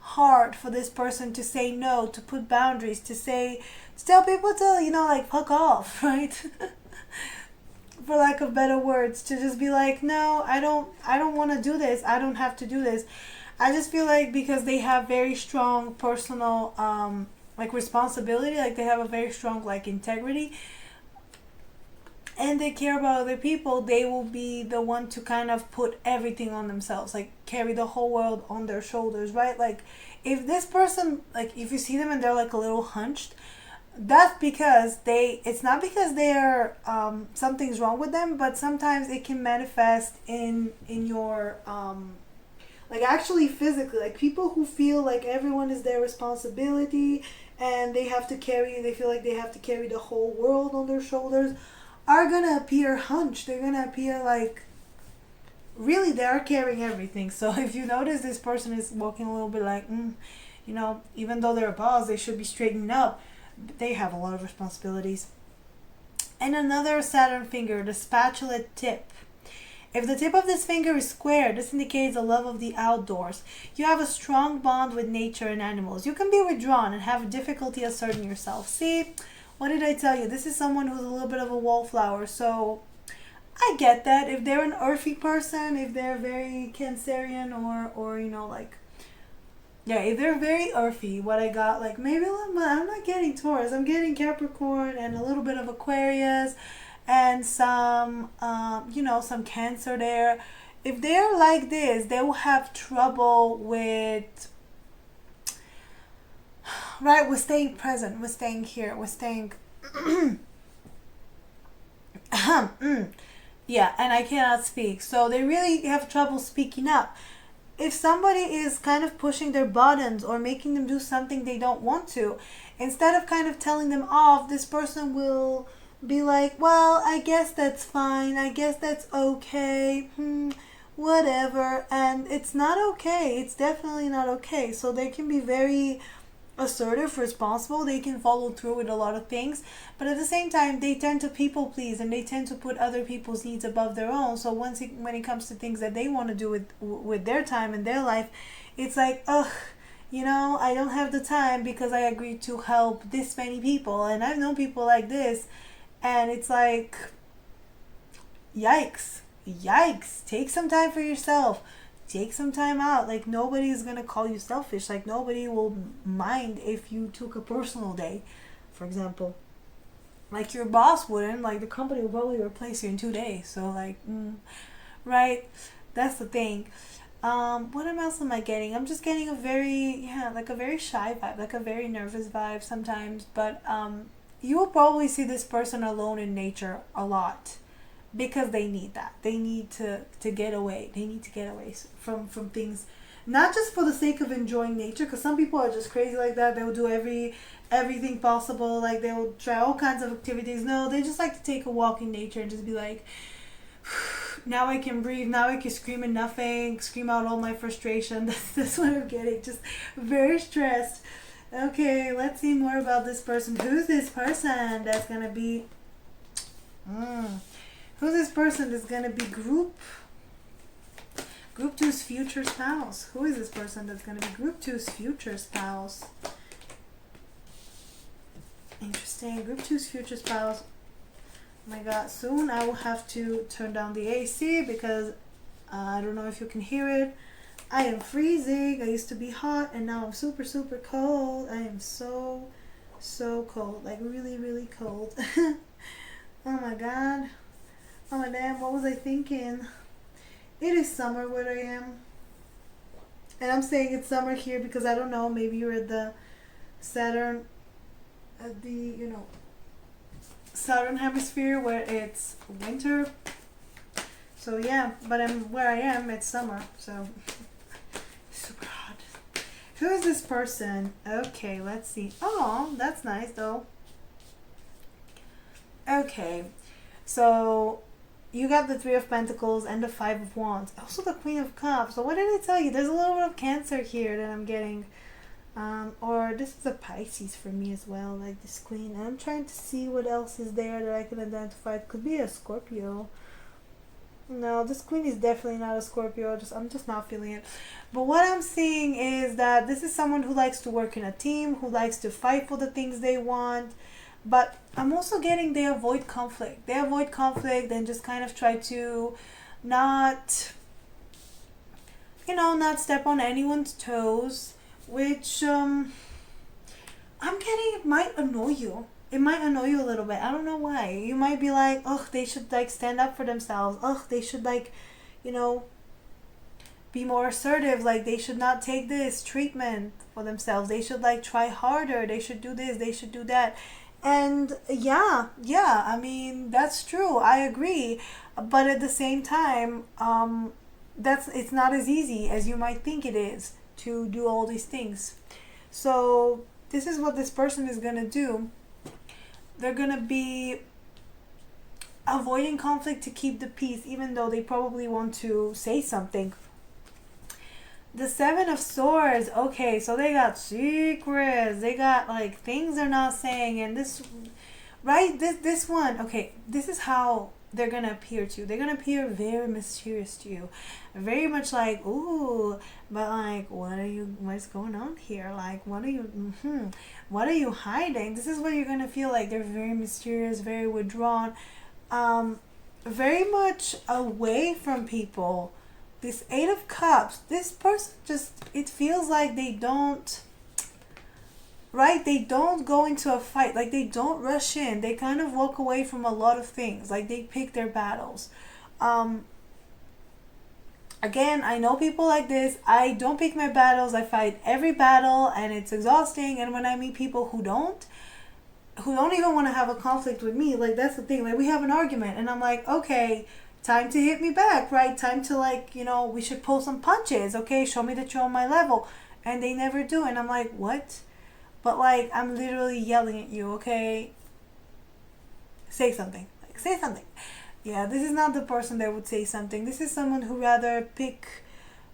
hard for this person to say no, to put boundaries, to tell people to, like, fuck off, right? For lack of better words, to just be like, no, I don't want to do this. I don't have to do this. I just feel like because they have very strong personal like responsibility, like they have a very strong like integrity, and they care about other people, they will be the one to kind of put everything on themselves, like carry the whole world on their shoulders, right? Like if this person, like if you see them and they're like a little hunched, that's because it's not because they're something's wrong with them, but sometimes it can manifest in your like actually physically, like people who feel like everyone is their responsibility and they feel like they have to carry the whole world on their shoulders, are gonna appear hunched. They're gonna appear like really they are carrying everything. So if you notice this person is walking a little bit like even though they're a boss, they should be straightening up. They have a lot of responsibilities. And another Saturn finger, the spatula tip. If the tip of this finger is square, this indicates a love of the outdoors. You have a strong bond with nature and animals. You can be withdrawn and have difficulty asserting yourself. See, what did I tell you? This is someone who's a little bit of a wallflower. So I get that. If they're an earthy person, if they're very Cancerian or like, yeah, if they're very earthy, what I got, like maybe I'm not getting Taurus, I'm getting Capricorn and a little bit of Aquarius and some, some Cancer there. If they're like this, they will have trouble with right, we're staying present, we're staying here, we're staying yeah, and I cannot speak, so they really have trouble speaking up. If somebody is kind of pushing their buttons or making them do something they don't want to, instead of kind of telling them off, this person will be like, well, I guess that's fine, I guess that's okay, whatever. And it's not okay, it's definitely not okay. So they can be very assertive, responsible, they can follow through with a lot of things, but at the same time they tend to people please and they tend to put other people's needs above their own. So when it comes to things that they want to do with their time and their life, it's like, ugh, I don't have the time because I agreed to help this many people, and I've known people like this, and it's like, yikes, take some time for yourself, take some time out. Like, nobody's gonna call you selfish. Like, nobody will mind if you took a personal day, for example. Like, your boss wouldn't. Like, the company will probably replace you in 2 days. So, like, right, that's the thing. What else am I getting? I'm just getting a very, like a very shy vibe, like a very nervous vibe sometimes. But you will probably see this person alone in nature a lot, because they need that. They need to get away. They need to get away from things, not just for the sake of enjoying nature, because some people are just crazy like that. They will do everything possible. Like, they will try all kinds of activities. No, they just like to take a walk in nature and just be like, now I can breathe. Now I can scream at nothing, scream out all my frustration. That's what I'm getting. Just very stressed. Okay, let's see more about this person. Who's this person that's gonna be? Who's this person that's gonna be group two's future spouse? Who is this person that's gonna be group two's future spouse? Interesting. Group two's future spouse. Oh my god, soon I will have to turn down the AC because I don't know if you can hear it. I am freezing. I used to be hot and now I'm super, super cold. I am so cold. Like, really, really cold. Oh my god. Oh my damn, what was I thinking? It is summer where I am. And I'm saying it's summer here because I don't know, maybe you're at the Saturn, at the, Southern hemisphere where it's winter. So yeah, but where I am, it's summer, so super hot. Who is this person? Okay, let's see. Oh, that's nice though. Okay, so you got the Three of Pentacles and the Five of Wands. Also the Queen of Cups. So what did I tell you? There's a little bit of Cancer here that I'm getting. Or this is a Pisces for me as well, like this Queen. And I'm trying to see what else is there that I can identify. It could be a Scorpio. No, this Queen is definitely not a Scorpio. I'm just not feeling it. But what I'm seeing is that this is someone who likes to work in a team, who likes to fight for the things they want. But I'm also getting they avoid conflict. They avoid conflict and just kind of try to not step on anyone's toes, which I'm getting it might annoy you. It might annoy you a little bit. I don't know why. You might be like, oh, they should like stand up for themselves. Oh, they should like, be more assertive. Like, they should not take this treatment for themselves. They should like try harder. They should do this. They should do that. And yeah, I mean, that's true. I agree. But at the same time, it's not as easy as you might think it is to do all these things. So this is what this person is going to do. They're going to be avoiding conflict to keep the peace, even though they probably want to say something. The Seven of Swords. Okay, so they got secrets. They got like things they're not saying. And this one. Okay, this is how they're gonna appear to you. They're gonna appear very mysterious to you, very much like, ooh, but like, what's going on here? Like, what are you hiding? This is what you're gonna feel like. They're very mysterious, very withdrawn, very much away from people. This Eight of Cups, this person it feels like they don't go into a fight. Like, they don't rush in. They kind of walk away from a lot of things. Like, they pick their battles. And Again, I know people like this. I don't pick my battles. I fight every battle and it's exhausting. And when I meet people who don't even want to have a conflict with me, like that's the thing. Like we have an argument and I'm like, okay, time to hit me back, right? Time to like, we should pull some punches. Okay, show me that you're on my level. And they never do. And I'm like, what? But like, I'm literally yelling at you, okay? Say something. Like, say something. Yeah, this is not the person that would say something. This is someone who rather pick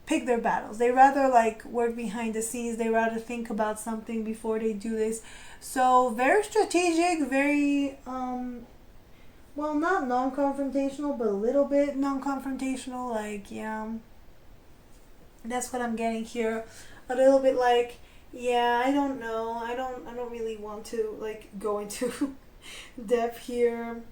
their battles. They rather like work behind the scenes. They rather think about something before they do this. So very strategic, very well, not non-confrontational, but a little bit non-confrontational. Like, yeah, that's what I'm getting here. A little bit like, yeah, I don't know. I don't really want to like go into depth here.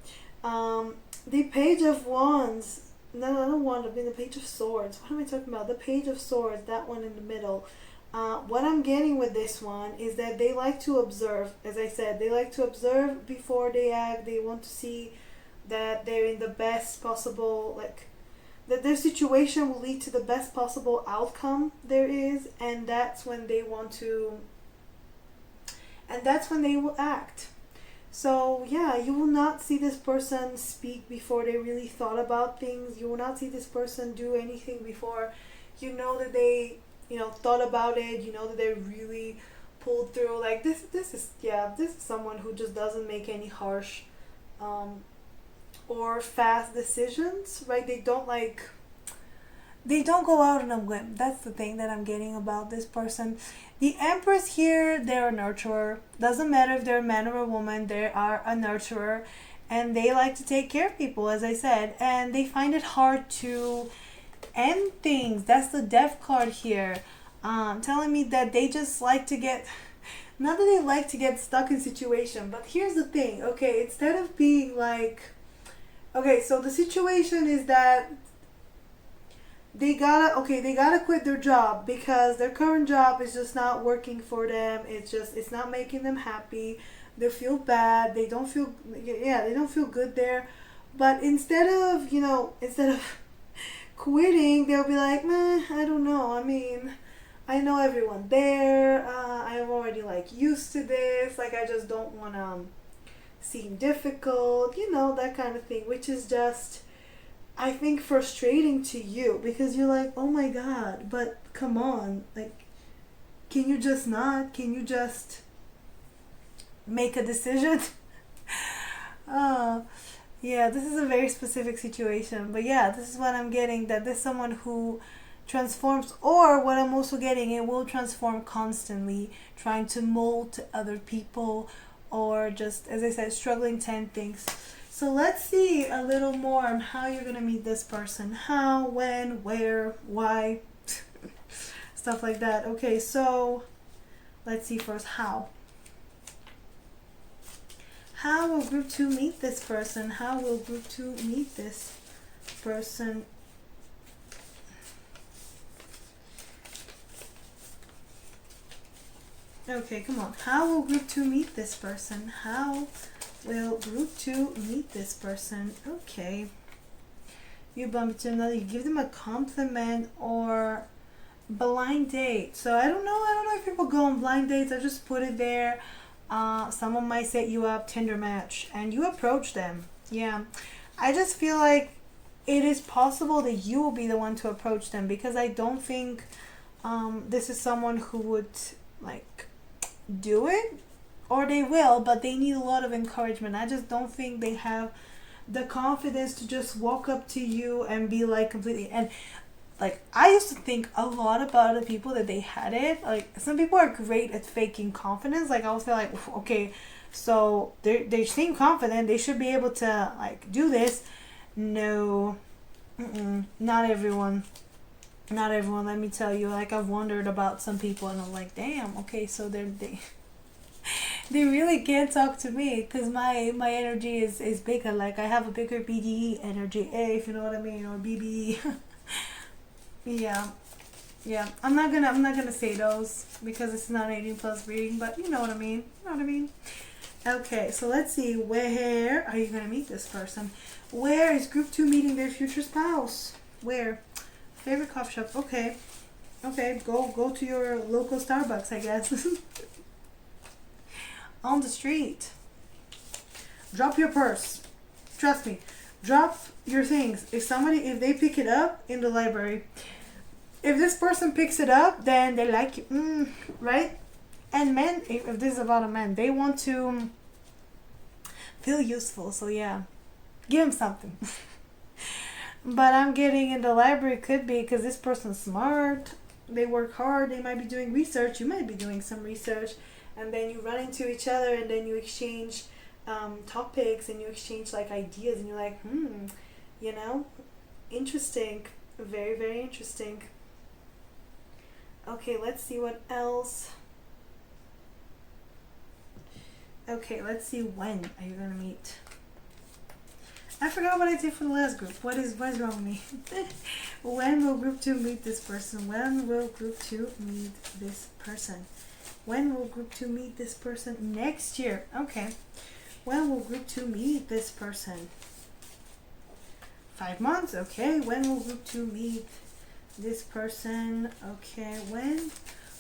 The Page of Wands. No, I don't want to be the Page of Swords. What am I talking about? The Page of Swords, that one in the middle. What I'm getting with this one is that they like to observe. As I said, they like to observe before they act. They want to see that they're in the best possible, like, that their situation will lead to the best possible outcome there is, and that's when they want to, and that's when they will act. So yeah, you will not see this person speak before they really thought about things. You will not see this person do anything before you know that they, thought about it. You know that they really pulled through. Like this is someone who just doesn't make any harsh or fast decisions, right? They don't go out on a whim. That's the thing that I'm getting about this person. The Empress here, they're a nurturer. Doesn't matter if they're a man or a woman, they are a nurturer. And they like to take care of people, as I said. And they find it hard to end things. That's the Death card here. Telling me that they just like to get... Not that they like to get stuck in situation, but here's the thing. Okay, instead of being like... Okay, so the situation is that they gotta quit their job because their current job is just not working for them. It's not making them happy. They feel bad. They don't feel good there. But instead of quitting, they'll be like, man, I don't know. I mean, I know everyone there. I'm already like used to this. Like I just don't wanna seem difficult. That kind of thing, which is just, I think, frustrating to you because you're like, oh my god, but come on, like, can you just not? Can you just make a decision? Yeah, this is a very specific situation, but yeah, this is what I'm getting, that there's someone who transforms, or what I'm also getting, it will transform constantly, trying to mold to other people, or just, as I said, struggling to end things. So let's see a little more on how you're going to meet this person. How, when, where, why, stuff like that. Okay, so let's see first how. How will group 2 meet this person? How will group 2 meet this person? Okay, come on. How will group 2 meet this person? How will group 2 meet this person? Okay. You bump into another, you give them a compliment or blind date. So I don't know if people go on blind dates. I just put it there. Someone might set you up, Tinder match, and you approach them. Yeah. I just feel like it is possible that you will be the one to approach them, because I don't think this is someone who would like do it, or they will, but they need a lot of encouragement. I just don't think they have the confidence to just walk up to you and be like completely, and like I used to think a lot about the people that they had it. Like some people are great at faking confidence. Like I always feel like, okay, so they seem confident, they should be able to like do this. No, not everyone. Not everyone, let me tell you. Like I've wondered about some people and I'm like, damn, okay, so they really can't talk to me because my energy is bigger. Like I have a bigger BDE energy, if you know what I mean, or BBE. yeah. I'm not gonna say those because it's not 18+ reading, but you know what I mean. Okay, so let's see, where are you gonna meet this person? Where is group 2 meeting their future spouse? Where? favorite coffee shop. Okay. Okay, go to your local Starbucks, I guess. On the street. Drop your purse. Trust me. Drop your things. If they pick it up in the library, if this person picks it up, then they like you, right? And men, if this is about a man, they want to feel useful. So yeah, give them something. But I'm getting in the library could be because this person's smart. They work hard. They might be doing research. You might be doing some research, and then you run into each other, and then you exchange topics, and you exchange like ideas, and you're like, you know, interesting, very, very interesting. Okay, let's see what else. Okay, let's see, when are you gonna meet? I forgot what I did for the last group. What is wrong with me? When will group 2 meet this person? When will group 2 meet this person? When will group 2 meet this person? Next year. Okay. When will group 2 meet this person? 5 months. Okay. When will group 2 meet this person? Okay. When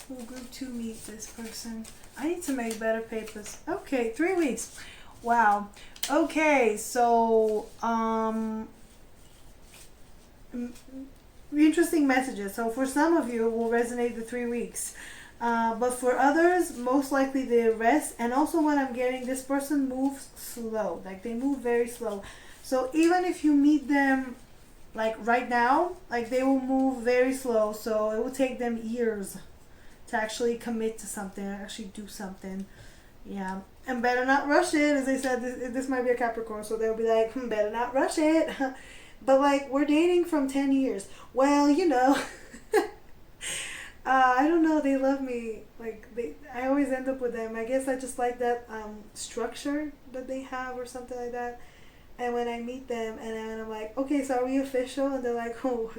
will group 2 meet this person? I need to make better papers. Okay. 3 weeks. Wow. Okay, so interesting messages. So for some of you, it will resonate the 3 weeks, but for others, most likely the rest. And also, what I'm getting, this person moves slow. Like they move very slow. So even if you meet them, like right now, like they will move very slow. So it will take them years to actually commit to something, actually do something. Yeah, and better not rush it. As I said, this might be a Capricorn, so they'll be like, better not rush it. But like, we're dating from 10 years. Well, you know, I don't know. They love me. Like I always end up with them. I guess I just like that structure that they have, or something like that. And when I meet them, and then I'm like, okay, so are we official? And they're like, oh,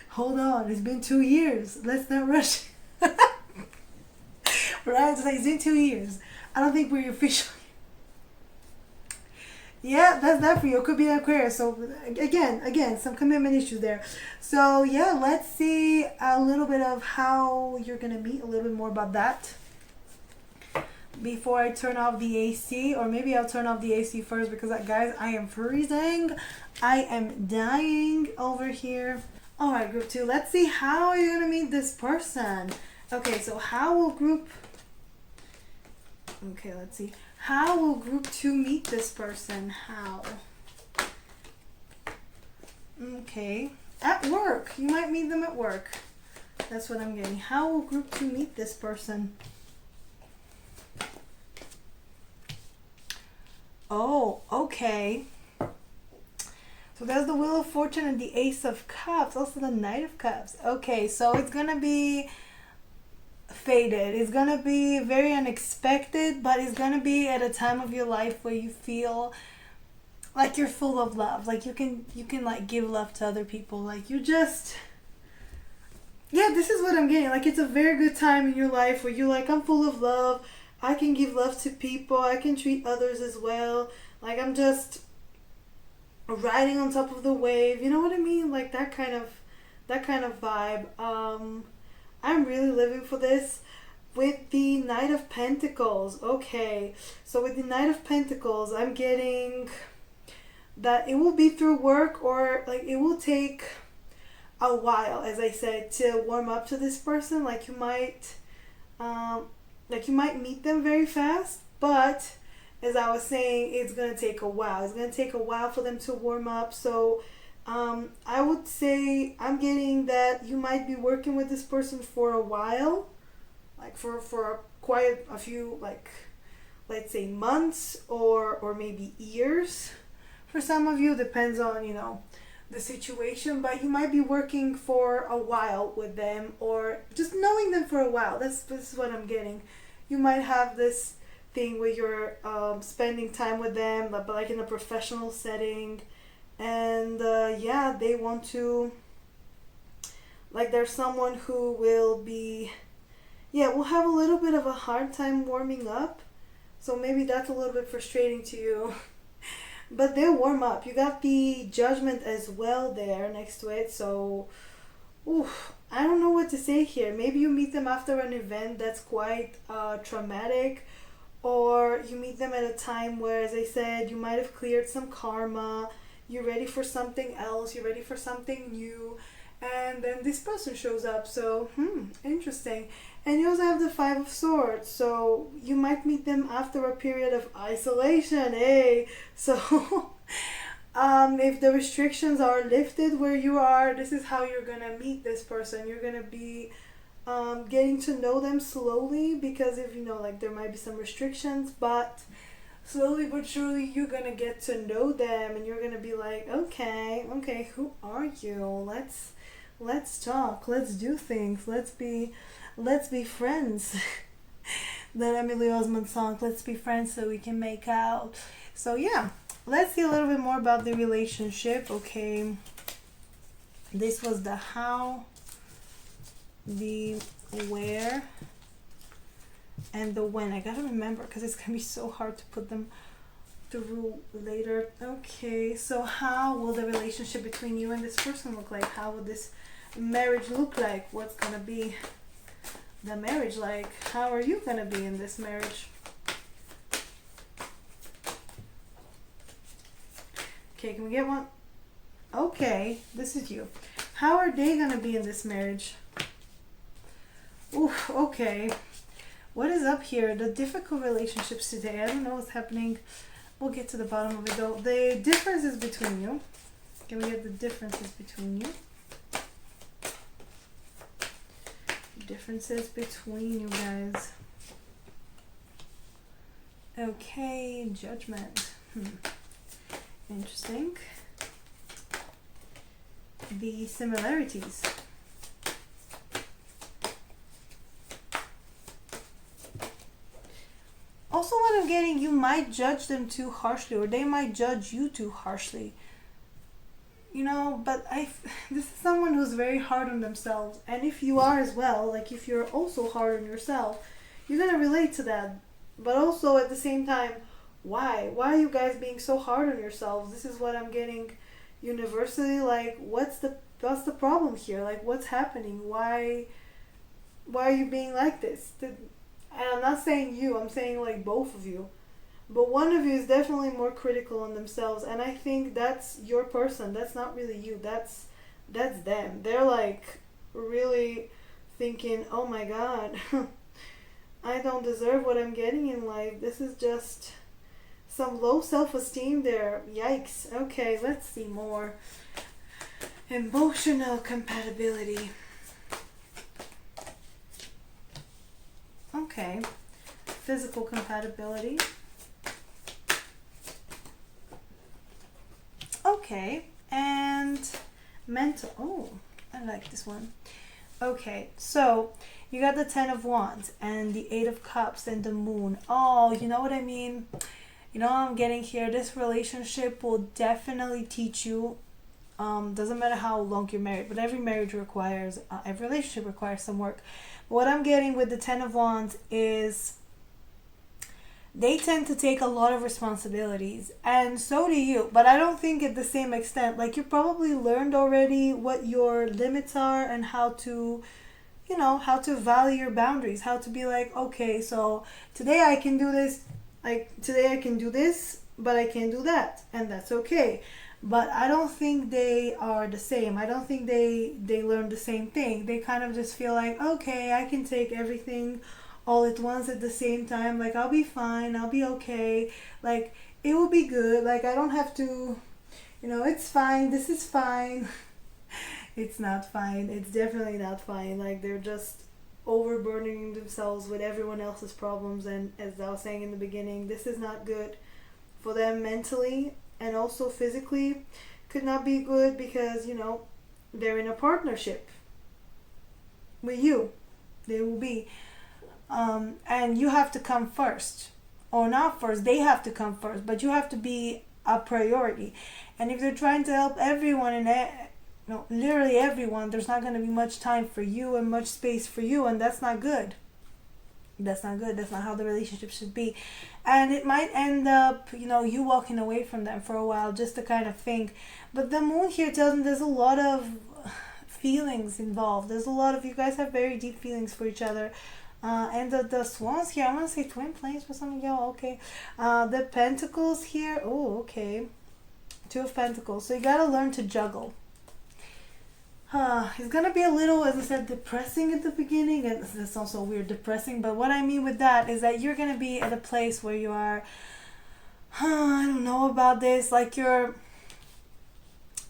hold on, it's been 2 years. Let's not rush. Right? It's like, it's been 2 years. I don't think we're official. Yeah, that's that for you. It could be Aquarius. So again, some commitment issues there. So yeah, let's see a little bit of how you're gonna meet, a little bit more about that before I turn off the AC, or maybe I'll turn off the AC first, because guys, I am freezing. I am dying over here. All right, group 2. Let's see how you're gonna meet this person. Okay, so how will group? Okay, let's see. How will group 2 meet this person? How? Okay. At work. You might meet them at work. That's what I'm getting. How will group 2 meet this person? Oh, okay. So there's the Wheel of Fortune and the Ace of Cups. Also the Knight of Cups. Okay, so it's going to be faded. It's gonna be very unexpected, but it's gonna be at a time of your life where you feel like you're full of love. Like you can like give love to other people. Like you just, yeah, this is what I'm getting. Like it's a very good time in your life where you're like, I'm full of love. I can give love to people. I can treat others as well. Like I'm just riding on top of the wave. You know what I mean? Like that kind of vibe. I'm really living for this. With the Knight of Pentacles. Okay, so with the Knight of Pentacles, I'm getting that it will be through work, or like it will take a while, as I said, to warm up to this person. Like you might meet them very fast, but as I was saying, it's gonna take a while. It's gonna take a while for them to warm up. So I would say I'm getting that you might be working with this person for a while, like for quite a few, like let's say months or maybe years. For some of you, depends on, you know, the situation, but you might be working for a while with them, or just knowing them for a while. This is what I'm getting. You might have this thing where you're spending time with them, but like in a professional setting. And yeah, they want to, like there's someone who will be, yeah, will have a little bit of a hard time warming up. So maybe that's a little bit frustrating to you. But they'll warm up. You got the Judgment as well there next to it. So Oof, I don't know what to say here. Maybe you meet them after an event that's quite traumatic, or you meet them at a time where, as I said, you might have cleared some karma, you're ready for something else, you're ready for something new, and then this person shows up. So, interesting. And you also have the Five of Swords, so you might meet them after a period of isolation. Hey, so if the restrictions are lifted where you are, this is how you're gonna meet this person. You're gonna be getting to know them slowly, because if you know, like, there might be some restrictions, but slowly but surely you're gonna get to know them, and you're gonna be like, okay, who are you? Let's talk. Let's do things. Let's be friends. That Emily Osmond song, let's be friends so we can make out. So yeah, let's see a little bit more about the relationship. Okay, this was the how, the where, and the when. I gotta remember because it's gonna be so hard to put them through later. Okay, so how will the relationship between you and this person look like? How will this marriage look like? What's gonna be the marriage like? How are you gonna be in this marriage? Okay, can we get one? Okay, this is you. How are they gonna be in this marriage? Ooh, okay. What is up here? The difficult relationships today. I don't know what's happening. We'll get to the bottom of it though. The differences between you. Can we get the differences between you? Differences between you guys. Okay, judgment. Interesting. The similarities. Also, what I'm getting, you might judge them too harshly, or they might judge you too harshly. You know, but this is someone who's very hard on themselves, and if you are as well, like if you're also hard on yourself, you're gonna relate to that. But also at the same time, why are you guys being so hard on yourselves? This is what I'm getting universally. Like, what's the problem here? Like, what's happening? Why are you being like this? And I'm not saying you, I'm saying like both of you. But one of you is definitely more critical on themselves, and I think that's your person. That's not really you. That's them. They're like really thinking, "Oh my God, I don't deserve what I'm getting in life. This is just some low self-esteem there. Yikes." Okay, let's see more. Emotional compatibility. Okay. Physical compatibility. Okay, and mental. Oh, I like this one. Okay, so you got the 10 of Wands and the 8 of Cups and the Moon. Oh, you know what I mean? You know what I'm getting here? This relationship will definitely teach you. Doesn't matter how long you're married, but every relationship requires some work. But what I'm getting with the 10 of Wands is they tend to take a lot of responsibilities, and so do you, but I don't think at the same extent. Like, you probably learned already what your limits are and how to value your boundaries, how to be like, okay, so today I can do this, but I can't do that, and that's okay. But I don't think they are the same. I don't think they learn the same thing. They kind of just feel like, okay, I can take everything all at once at the same time. Like, I'll be fine, I'll be okay, like, it will be good, like, I don't have to, it's fine, this is fine. It's not fine. It's definitely not fine. Like, they're just overburdening themselves with everyone else's problems, and as I was saying in the beginning, this is not good for them mentally, and also physically could not be good, because they're in a partnership with you. They will be and you have to come first, or not first, they have to come first, but you have to be a priority. And if they're trying to help everyone and literally everyone, there's not going to be much time for you and much space for you, and that's not good. That's not good. That's not how the relationship should be. And it might end up, you walking away from them for a while just to kind of think. But the Moon here tells me there's a lot of feelings involved. There's a lot of, you guys have very deep feelings for each other. And the swans here, I want to say twin flames for some of y'all. Okay. The pentacles here. Oh, okay. Two of Pentacles. So you gotta learn to juggle. It's gonna be a little, as I said, depressing at the beginning, and that's also weird, depressing. But what I mean with that is that you're gonna be at a place where you are, I don't know about this, like you're,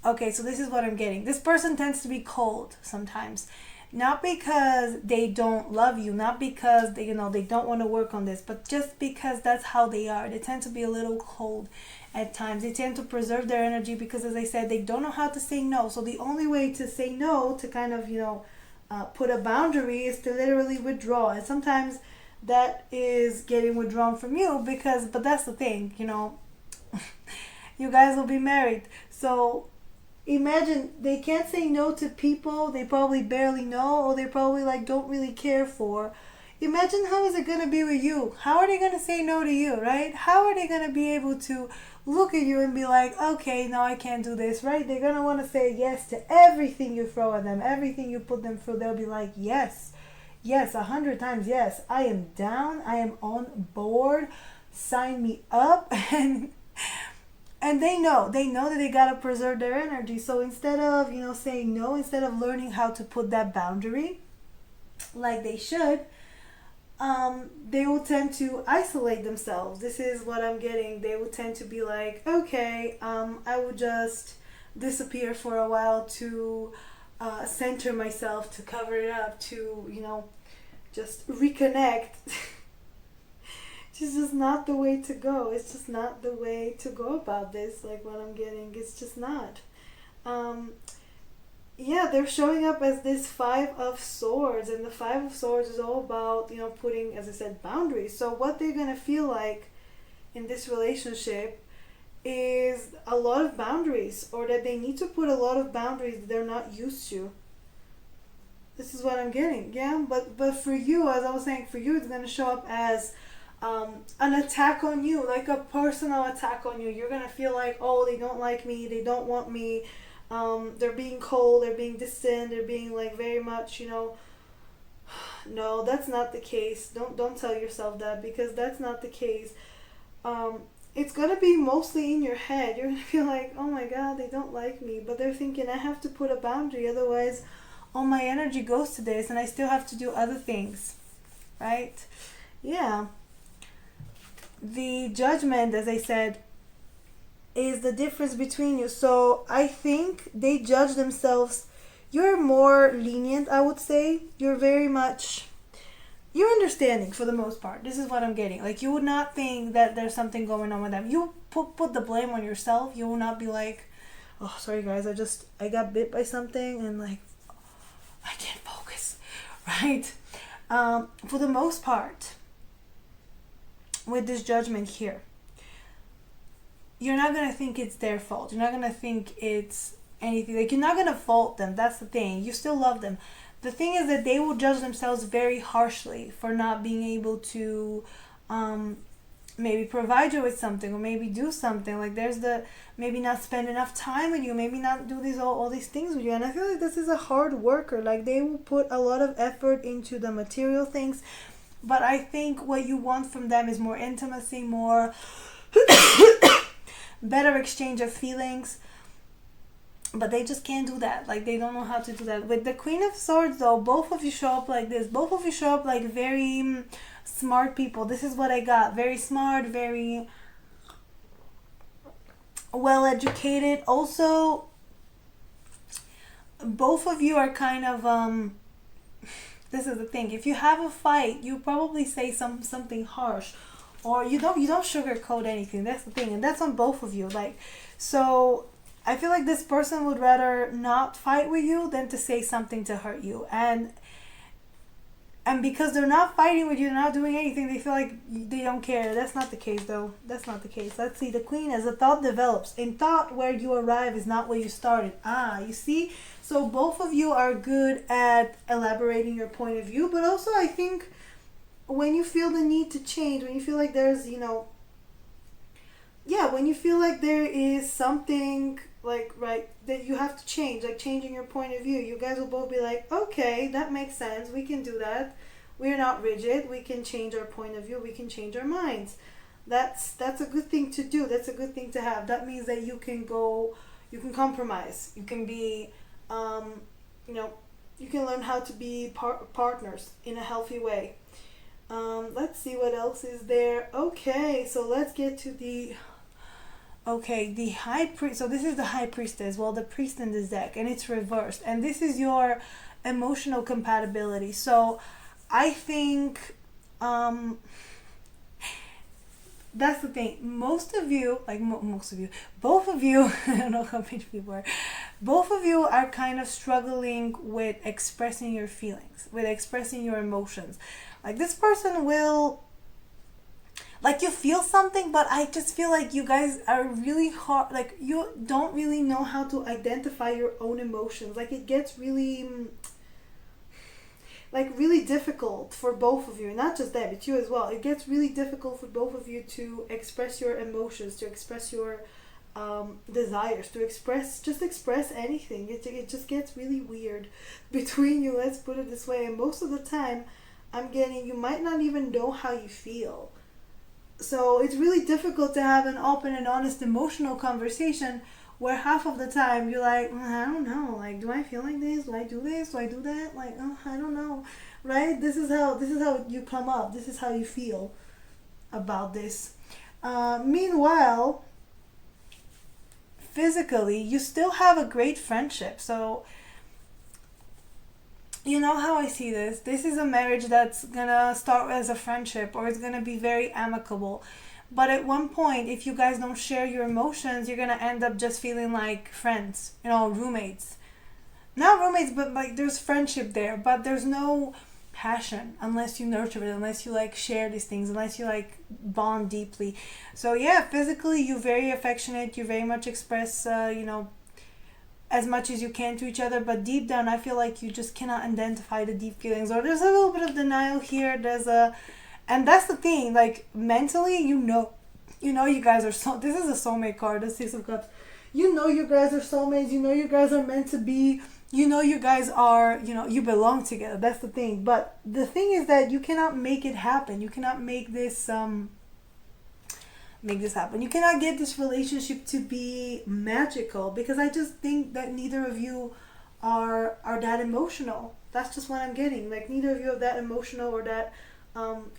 okay, so this is what I'm getting. This person tends to be cold sometimes. Not because they don't love you, not because they, they don't want to work on this, but just because that's how they are. They tend to be a little cold at times. They tend to preserve their energy because, as I said, they don't know how to say no. So the only way to say no, to kind of, put a boundary, is to literally withdraw. And sometimes that is getting withdrawn from you but that's the thing, you guys will be married. So imagine they can't say no to people they probably barely know, or they probably don't really care for. Imagine how is it going to be with you? How are they going to say no to you, right? How are they going to be able to look at you and be like, okay, no, I can't do this, right? They're going to want to say yes to everything you throw at them, everything you put them through. They'll be like, yes, 100 times yes, I am down, I am on board, sign me up. And they know that they gotta preserve their energy. So instead of, saying no, instead of learning how to put that boundary like they should, they will tend to isolate themselves. This is what I'm getting. They will tend to be like, okay, I will just disappear for a while to center myself, to cover it up, to, just reconnect. It's just not the way to go. It's just not the way to go about this, like what I'm getting. It's just not. They're showing up as this Five of Swords, and the Five of Swords is all about, putting, as I said, boundaries. So what they're going to feel like in this relationship is a lot of boundaries, or that they need to put a lot of boundaries that they're not used to. This is what I'm getting, yeah? But for you, as I was saying, for you, it's going to show up as an attack on you, like a personal attack on you. You're gonna feel like, oh, they don't like me, they don't want me, they're being cold, they're being distant, they're being very much, no, that's not the case. Don't tell yourself that, because that's not the case. It's gonna be mostly in your head. You're gonna feel like, oh my god, they don't like me, but they're thinking, I have to put a boundary, otherwise all my energy goes to this and I still have to do other things, right? Yeah. The Judgment, as I said, is the difference between you. So I think they judge themselves. You're more lenient, I would say. You're understanding for the most part. This is what I'm getting. You would not think that there's something going on with them. You put the blame on yourself. You will not be like, oh, sorry guys, I got bit by something and I can't focus, right? For the most part, with this Judgment here, you're not going to think it's their fault. You're not going to think it's anything. You're not going to fault them. That's the thing. You still love them. The thing is that they will judge themselves very harshly for not being able to maybe provide you with something, or maybe do something. There's maybe not spend enough time with you, maybe not do all these things with you. And I feel like this is a hard worker. They will put a lot of effort into the material things. But I think what you want from them is more intimacy, more better exchange of feelings. But they just can't do that. They don't know how to do that. With the Queen of Swords, though, both of you show up like this. Both of you show up like very smart people. This is what I got. Very smart, very well educated. Also, both of you are kind of this is the thing. If you have a fight, you probably say something harsh, or you don't sugarcoat anything. That's the thing, and that's on both of you. So I feel like this person would rather not fight with you than to say something to hurt you, and because they're not fighting with you, they're not doing anything, they feel like they don't care. That's not the case, though. That's not the case. Let's see. The Queen, as a thought develops. In thought, where you arrive is not where you started. You see? So both of you are good at elaborating your point of view, but also I think when you feel the need to change, when you feel like there's, when you feel like there is something like, right, that you have to change, like changing your point of view. You guys will both be like, okay, that makes sense, we can do that. We're not rigid, we can change our point of view, we can change our minds. That's a good thing to do, that's a good thing to have. That means that you can go, you can compromise, you can be, you know, you can learn how to be partners in a healthy way. Let's see what else is there. Okay, so let's get to the the high priest. So this is the high priestess, well, the priest in this deck, and it's reversed. And this is your emotional compatibility. So I think that's the thing. Most of you, like most of you, both of you, I don't know how many people are, both of you are kind of struggling with expressing your feelings, with expressing your emotions. Like this person will, like you feel something, but I just feel like you guys are really hard, like you don't really know how to identify your own emotions. Like it gets really, like really difficult for both of you, not just them, it's you as well. It gets really difficult for both of you to express your emotions, to express your desires, to express anything. It just gets really weird between you, let's put it this way. And most of the time I'm getting, you might not even know how you feel. So it's really difficult to have an open and honest emotional conversation where half of the time you're like, I don't know, like, do I feel like this? Do I do this? Do I do that? Like, oh, I don't know, right? This is how you come up. This is how you feel about this. Meanwhile, physically, you still have a great friendship. So, you know how I see this? This is a marriage that's gonna start as a friendship, or it's gonna be very amicable. But at one point, if you guys don't share your emotions, you're gonna end up just feeling like friends, you know, roommates. Not roommates, but like there's friendship there, but there's no passion unless you nurture it, unless you like share these things, unless you like bond deeply. So yeah, physically you're very affectionate, you very much express, you know, as much as you can to each other, but deep down I feel like you just cannot identify the deep feelings, or there's a little bit of denial here. And that's the thing, like mentally, you know you guys are this is a soulmate card, the Six of Cups. You know you guys are soulmates, you know you guys are meant to be, you know you guys are, you know, you belong together. That's the thing. But the thing is that you cannot make it happen. You cannot make this happen. You cannot get this relationship to be magical, because I just think that neither of you are that emotional. That's just what I'm getting. Like neither of you are that emotional or that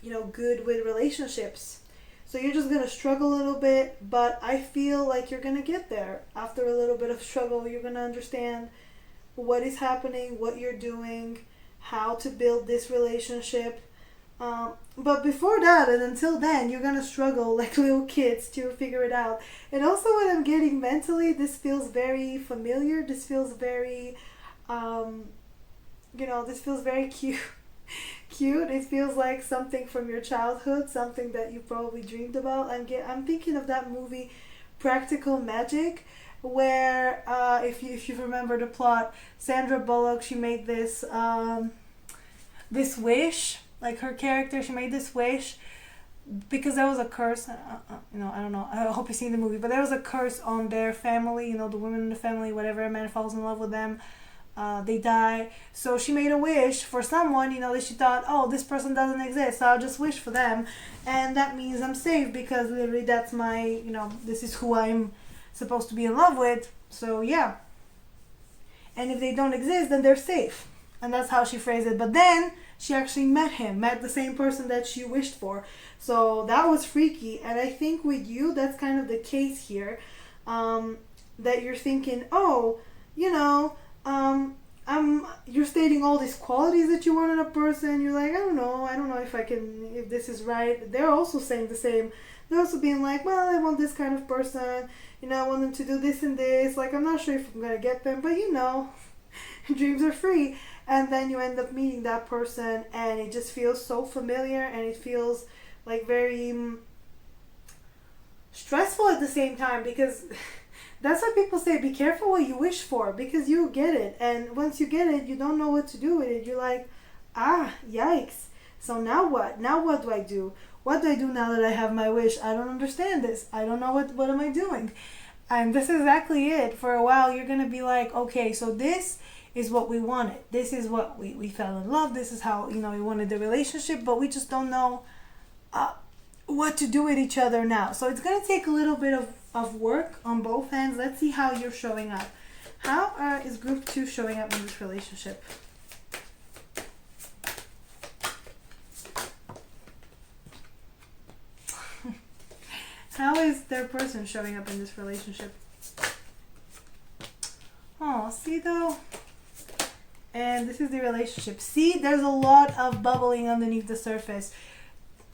you know, good with relationships. So you're just gonna struggle a little bit, but I feel like you're gonna get there. After a little bit of struggle, you're gonna understand what is happening, what you're doing, how to build this relationship. But before that, and until then, you're gonna struggle like little kids to figure it out. And also, what I'm getting mentally, this feels very familiar. This feels very, you know, this feels very cute. Cute. It feels like something from your childhood, something that you probably dreamed about. I'm thinking of that movie, Practical Magic, where if you remember the plot, Sandra Bullock, she made this this wish. Like her character, she made this wish because there was a curse. You know, I don't know. I hope you've seen the movie, but there was a curse on their family. You know, the women in the family, whatever, a man falls in love with them, they die. So she made a wish for someone. You know, that she thought, oh, this person doesn't exist, so I'll just wish for them, and that means I'm safe because literally that's my, you know, this is who I'm supposed to be in love with. So yeah. And if they don't exist, then they're safe. And that's how she phrased it. But then she actually met the same person that she wished for. So that was freaky. And I think with you, that's kind of the case here. That you're thinking, oh, you know, you're stating all these qualities that you want in a person. You're like, I don't know if this is right. They're also saying the same. They're also being like, well, I want this kind of person. You know, I want them to do this and this. Like, I'm not sure if I'm going to get them, but you know, dreams are free. And then you end up meeting that person, and it just feels so familiar, and it feels like very stressful at the same time, because that's why people say be careful what you wish for, because you get it, and once you get it, you don't know what to do with it. You're like, yikes. So now what? Now what do I do? What do I do now that I have my wish? I don't understand this. I don't know what am I doing? And this is exactly it. For a while, you're going to be like, okay, so this is what we wanted. This is what we fell in love. This is how, we wanted the relationship, but we just don't know what to do with each other now. So it's going to take a little bit of work on both ends. Let's see how you're showing up. How is group 2 showing up in this relationship? How is their person showing up in this relationship? Oh, see though? And this is the relationship. See, there's a lot of bubbling underneath the surface.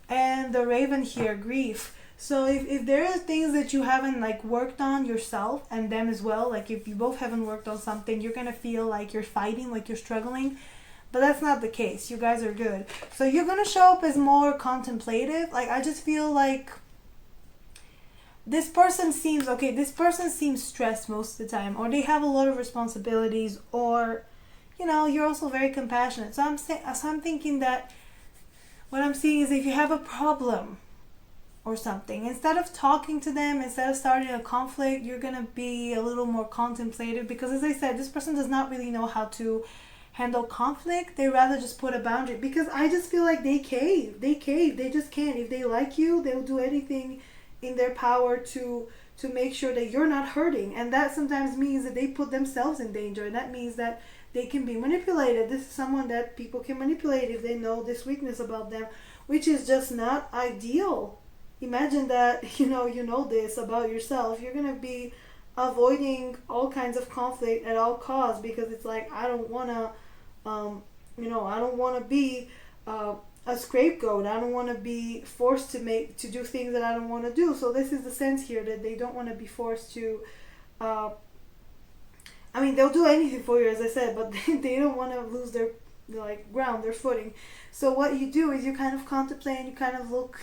And the raven here, grief. So if there are things that you haven't like worked on yourself and them as well, like if you both haven't worked on something, you're going to feel like you're fighting, like you're struggling. But that's not the case. You guys are good. So you're going to show up as more contemplative. Like I just feel like this person seems stressed most of the time, or they have a lot of responsibilities, or you're also very compassionate. So I'm thinking that what I'm seeing is if you have a problem or something, instead of talking to them, instead of starting a conflict, you're going to be a little more contemplative, because as I said, this person does not really know how to handle conflict. They rather just put a boundary, because I just feel like they cave. They just can't. If they like you, they'll do anything in their power to make sure that you're not hurting, and that sometimes means that they put themselves in danger, and that means that they can be manipulated. This is someone that people can manipulate if they know this weakness about them, which is just not ideal. Imagine that you know this about yourself. You're gonna be avoiding all kinds of conflict at all costs, because it's like, I don't wanna I don't wanna be a scapegoat. I don't want to be forced to do things that I don't want to do. So this is the sense here, that they don't want to be forced to they'll do anything for you, as I said, but they don't want to lose their ground, their footing. So what you do is you kind of contemplate, and you kind of look,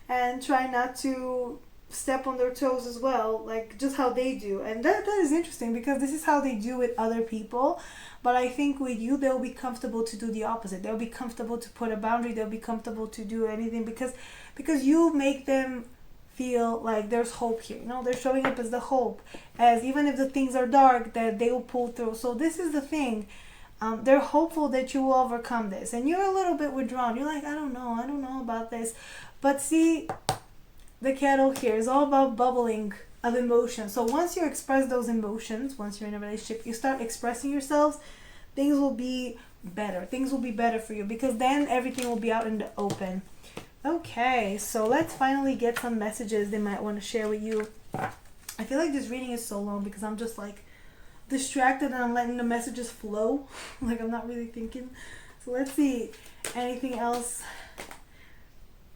and try not to step on their toes as well, like just how they do. And that is interesting, because this is how they do with other people. But I think with you, they'll be comfortable to do the opposite. They'll be comfortable to put a boundary. They'll be comfortable to do anything, because you make them feel like there's hope here. They're showing up as the hope, as even if the things are dark, that they will pull through. So this is the thing. They're hopeful that you will overcome this, and you're a little bit withdrawn. You're like, I don't know about this. But see, the kettle here is all about bubbling of emotions. So once you express those emotions, once you're in a relationship, you start expressing yourselves, things will be better. Things will be better for you, because then everything will be out in the open. Okay, so let's finally get some messages they might want to share with you. I feel like this reading is so long because I'm just like distracted, and I'm letting the messages flow. Like I'm not really thinking. So let's see. Anything else?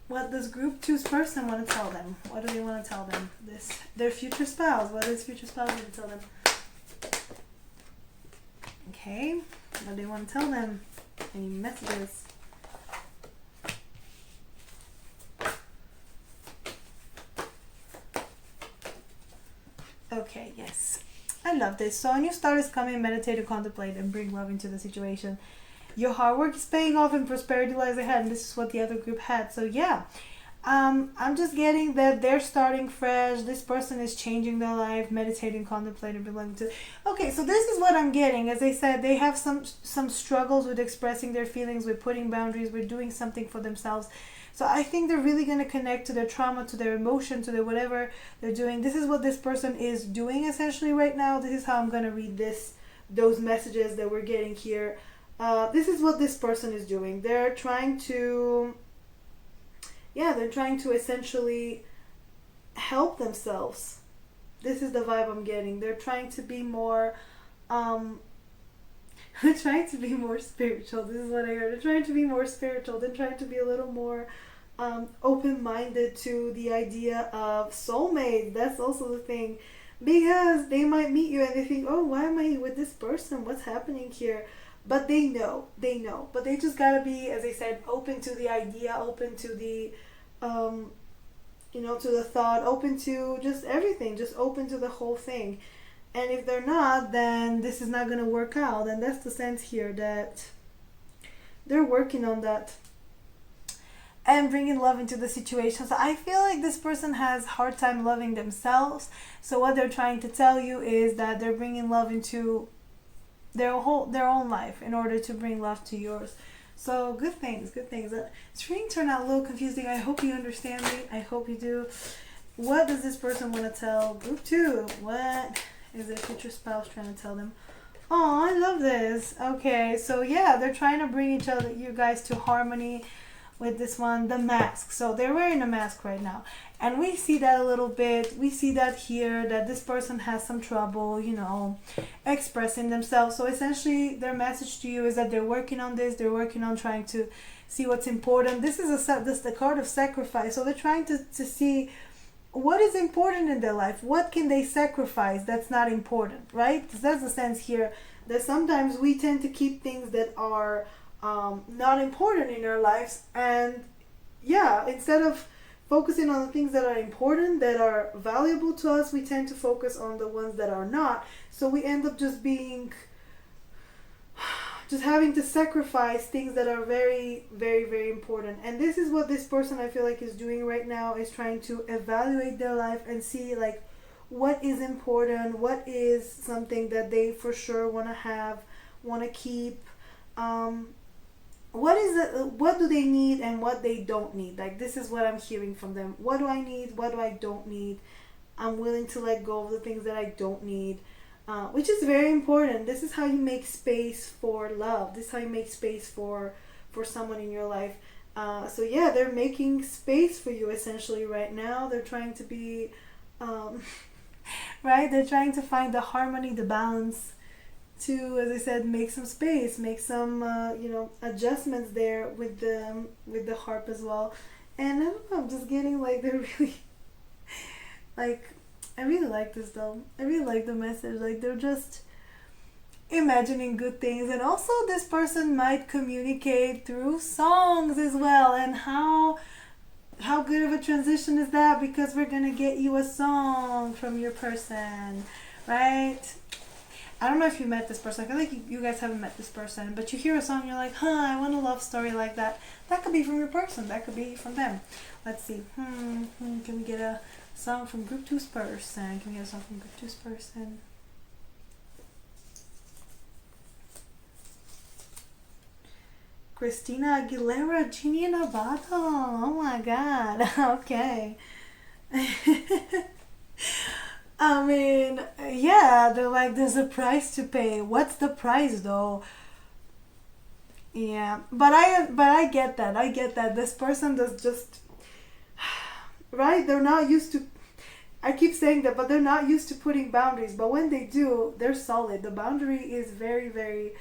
What does group 2's person want to tell them? What do they want to tell them? Their future spouse. What does future spouse want to tell them? Okay. What do they want to tell them? Any messages? Okay, yes. I love this. So a new start is coming. Meditate and contemplate and bring love into the situation. Your hard work is paying off and prosperity lies ahead. And this is what the other group had. So yeah, I'm just getting that they're starting fresh. This person is changing their life, meditating, contemplating, belonging to. Okay, so this is what I'm getting. As I said, they have some struggles with expressing their feelings, with putting boundaries, with doing something for themselves. So I think they're really going to connect to their trauma, to their emotion, to their whatever they're doing. This is what this person is doing essentially right now. This is how I'm going to read those messages that we're getting here. This is what this person is doing. They're trying to essentially help themselves. This is the vibe I'm getting. They're trying to be more they're trying to be more spiritual. This is what I heard. They're trying to be more spiritual. They're trying to be a little more open-minded to the idea of soulmate. That's also the thing. Because they might meet you and they think, oh, why am I with this person? What's happening here? But they know. But they just gotta be, as I said, open to the idea, open to the, to the thought, open to just everything, just open to the whole thing. And if they're not, then this is not going to work out. And that's the sense here, that they're working on that. and bringing love into the situation. So I feel like this person has hard time loving themselves. So what they're trying to tell you is that they're bringing love into their own life in order to bring love to yours. So good things, good things. This reading turned out a little confusing. I hope you understand me. I hope you do. What does this person want to tell group 2? What is their future spouse trying to tell them? Oh, I love this. Okay, so yeah, they're trying to bring you guys to harmony with this one, the mask. So they're wearing a mask right now. And we see that a little bit. We see that here, that this person has some trouble, expressing themselves. So essentially, their message to you is that they're working on this. They're working on trying to see what's important. This is the card of sacrifice. So they're trying to see what is important in their life. What can they sacrifice that's not important, right? Because that's the sense here, that sometimes we tend to keep things that are not important in our lives, and yeah, instead of focusing on the things that are important, that are valuable to us, we tend to focus on the ones that are not. So we end up just having to sacrifice things that are very, very, very important. And this is what this person, I feel like, is doing right now, is trying to evaluate their life and see like what is important, what is something that they for sure want to have, want to keep. What do they need and what they don't need? Like, this is what I'm hearing from them. What do I need? What do I don't need? I'm willing to let go of the things that I don't need, which is very important. This is how you make space for love. This is how you make space for someone in your life. So yeah, they're making space for you essentially right now. They're trying to be, right? They're trying to find the harmony, the balance, to, as I said, make some space, make some adjustments there with the harp as well. And I don't know, I'm just getting like they're really like, I really like this though. I really like the message. Like, they're just imagining good things. And also this person might communicate through songs as well. And how good of a transition is that? Because we're gonna get you a song from your person, right? I don't know if you met this person. I feel like you guys haven't met this person, but you hear a song, you're like, I want a love story like that. That could be from your person. That could be from them. Let's see. Can we get a song from group 2's person? Can we get a song from group 2's person? Christina Aguilera, Genie in a Bottle. Oh my God. Okay. I mean, yeah, they're like, there's a price to pay. What's the price though? Yeah, but I get that. I get that. This person does just, right? They're not used to, I keep saying that, but they're not used to putting boundaries. But when they do, they're solid. The boundary is very, very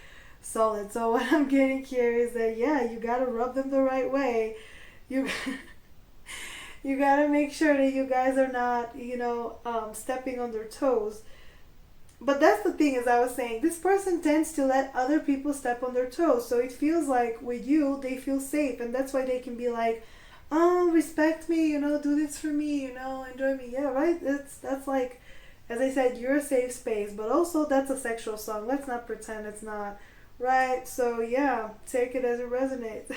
solid. So what I'm getting here is that, yeah, you gotta rub them the right way. You gotta make sure that you guys are not, stepping on their toes. But that's the thing, as I was saying, this person tends to let other people step on their toes. So it feels like with you, they feel safe. And that's why they can be like, respect me, do this for me, enjoy me. Yeah, right? That's like, as I said, you're a safe space. But also, that's a sexual song. Let's not pretend it's not, right? So yeah, take it as it resonates.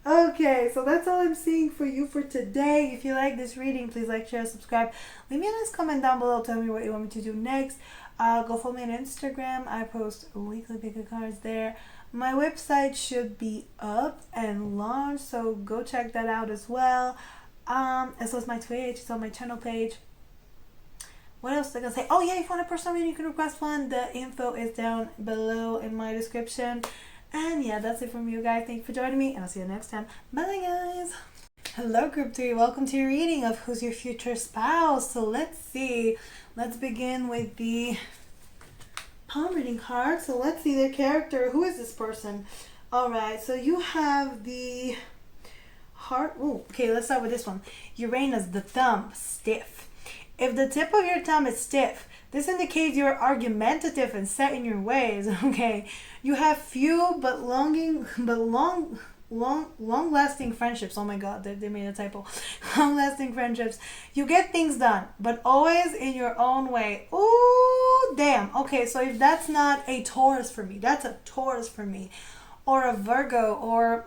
Okay, so that's all I'm seeing for you for today. If you like this reading, please like, share, subscribe. Leave me a nice comment down below. Tell me what you want me to do next. Go follow me on Instagram. I post weekly pick a cards there. My website should be up and launched, so go check that out as well. As well as my Twitch. It's on my channel page. What else was I gonna say? Oh yeah, if you want a personal reading, you can request one. The info is down below in my description. And yeah, that's it from you guys. Thank you for joining me, and I'll see you next time. Bye guys. Hello group 3, welcome to your reading of Who's Your Future Spouse. So let's see. Let's begin with the palm reading card. So let's see their character. Who is this person? Alright, so you have the heart. Oh, okay, let's start with this one. Uranus, the thumb, stiff. If the tip of your thumb is stiff, this indicates you're argumentative and set in your ways. Okay, you have few but long-lasting friendships. Oh my God, they made a typo. Long-lasting friendships. You get things done, but always in your own way. Ooh, damn. Okay, so if that's not a Taurus for me, that's a Taurus for me, or a Virgo, or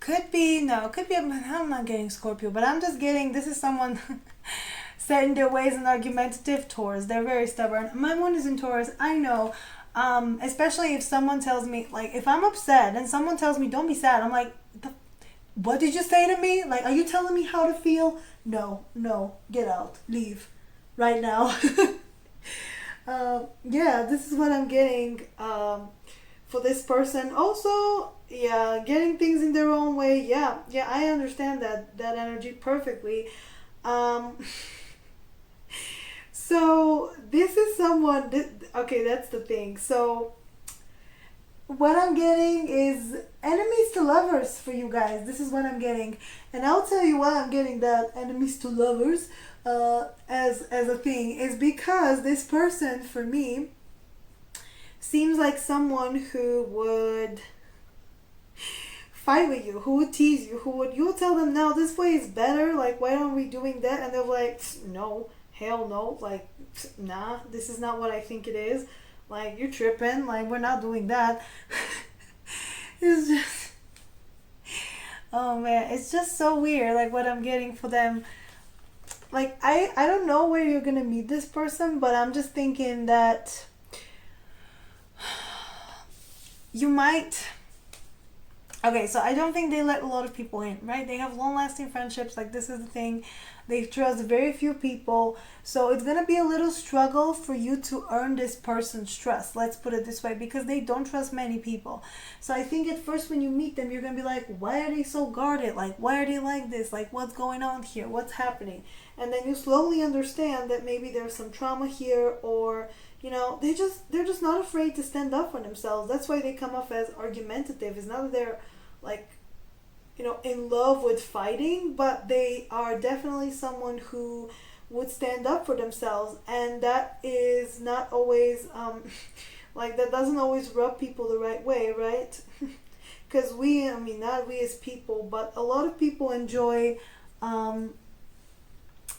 Could be, no, could be, I'm not getting Scorpio, but I'm just getting, this is someone set in their ways and argumentative. Taurus. They're very stubborn. My moon is in Taurus, I know. Especially if someone tells me, like, if I'm upset and someone tells me, don't be sad, I'm like, what did you say to me? Like, are you telling me how to feel? No, no, get out, leave, right now. Yeah, this is what I'm getting for this person. Also, yeah, getting things in their own way. Yeah, yeah, I understand that energy perfectly. Um, so this is someone. Okay, that's the thing. So what I'm getting is enemies to lovers for you guys. This is what I'm getting, and I'll tell you why I'm getting that enemies to lovers as a thing is because this person for me seems like someone who would fight with you, who would tease you, who would you tell them no, this way is better. Like, why aren't we doing that? And they're like, no, hell no. Like, nah, this is not what I think it is. Like, you're tripping. Like, we're not doing that. It's just, oh man, it's just so weird. Like, what I'm getting for them. Like, I don't know where you're gonna meet this person, but I'm just thinking that you might. Okay, so I don't think they let a lot of people in, right? They have long-lasting friendships. Like, this is the thing. They trust very few people. So it's going to be a little struggle for you to earn this person's trust. Let's put it this way, because they don't trust many people. So I think at first when you meet them, you're going to be like, why are they so guarded? Like, why are they like this? Like, what's going on here? What's happening? And then you slowly understand that maybe there's some trauma here, or they're just not afraid to stand up for themselves. That's why they come off as argumentative. It's not that they're like in love with fighting, but they are definitely someone who would stand up for themselves, and that is not always like, that doesn't always rub people the right way, right? Because not we as people, but a lot of people enjoy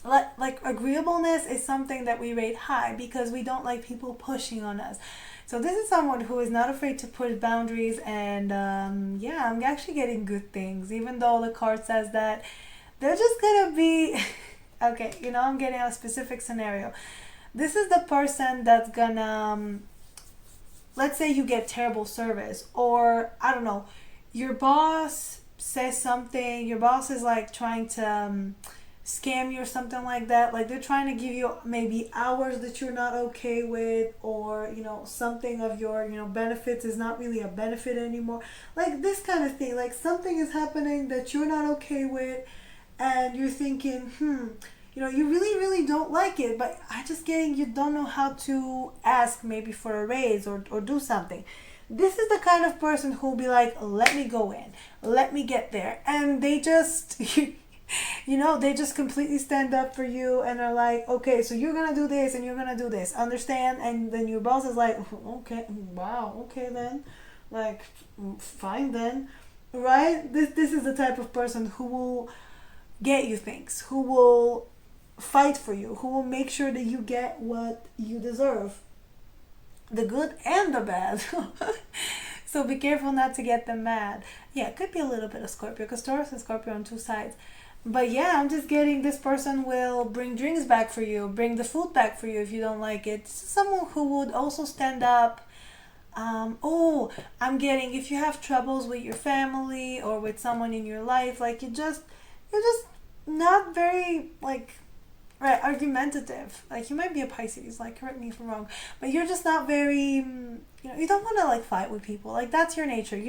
like agreeableness is something that we rate high because we don't like people pushing on us. So this is someone who is not afraid to put boundaries, and yeah, I'm actually getting good things, even though the card says that they're just gonna be okay. I'm getting a specific scenario. This is the person that's gonna let's say you get terrible service, or I don't know, your boss says something, your boss is like trying to scam you or something like that. Like, they're trying to give you maybe hours that you're not okay with, or something of your benefits is not really a benefit anymore, like this kind of thing. Like, something is happening that you're not okay with, and you're thinking you really don't like it, but I just getting you don't know how to ask maybe for a raise or do something. This is the kind of person who'll be like, let me go in, let me get there, and they just they just completely stand up for you and are like, okay, so you're gonna do this and you're gonna do this, understand? And then your boss is like, okay, wow, okay then, like, fine then, right? This is the type of person who will get you things, who will fight for you, who will make sure that you get what you deserve, the good and the bad. So be careful not to get them mad. Yeah, it could be a little bit of Scorpio, because Taurus and Scorpio on two sides. But yeah, I'm just getting this person will bring drinks back for you, bring the food back for you if you don't like it. Someone who would also stand up. I'm getting, if you have troubles with your family or with someone in your life, like you're just not very like, right, argumentative. Like, you might be a Pisces, like, correct me if I'm wrong, but you're just not very, you don't want to like fight with people. Like, that's your nature.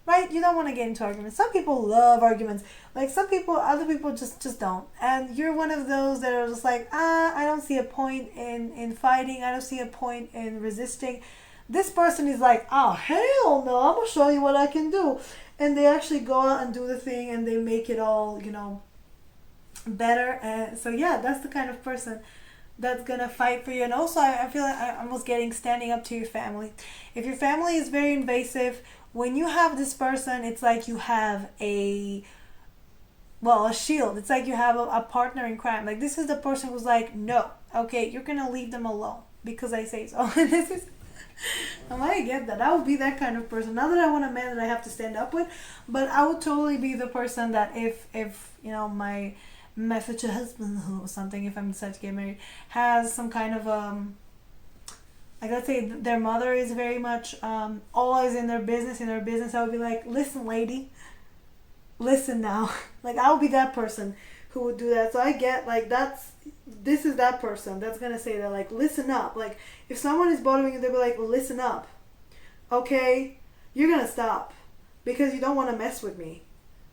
Right? You don't want to get into arguments. Some people love arguments. Like, other people just don't. And you're one of those that are just like, I don't see a point in fighting. I don't see a point in resisting. This person is like, oh, hell no, I'm going to show you what I can do. And they actually go out and do the thing, and they make it all, better. And so, yeah, that's the kind of person that's gonna fight for you. And also, I feel like I was getting standing up to your family. If your family is very invasive, when you have this person, it's like you have a shield. It's like you have a partner in crime. Like, this is the person who's like, no, okay, you're gonna leave them alone because I say so. I might get that. I would be that kind of person. Not that I want a man that I have to stand up with, but I would totally be the person that if my future husband or something, if I'm decided to get married, has some kind of like, let's say their mother is very much always in their business. I would be like, listen, lady, listen now. Like, I would be that person who would do that. So I get, like, this is that person that's gonna say that, like, listen up. Like, if someone is bothering you, they'll be like, listen up, okay, you're gonna stop, because you don't want to mess with me,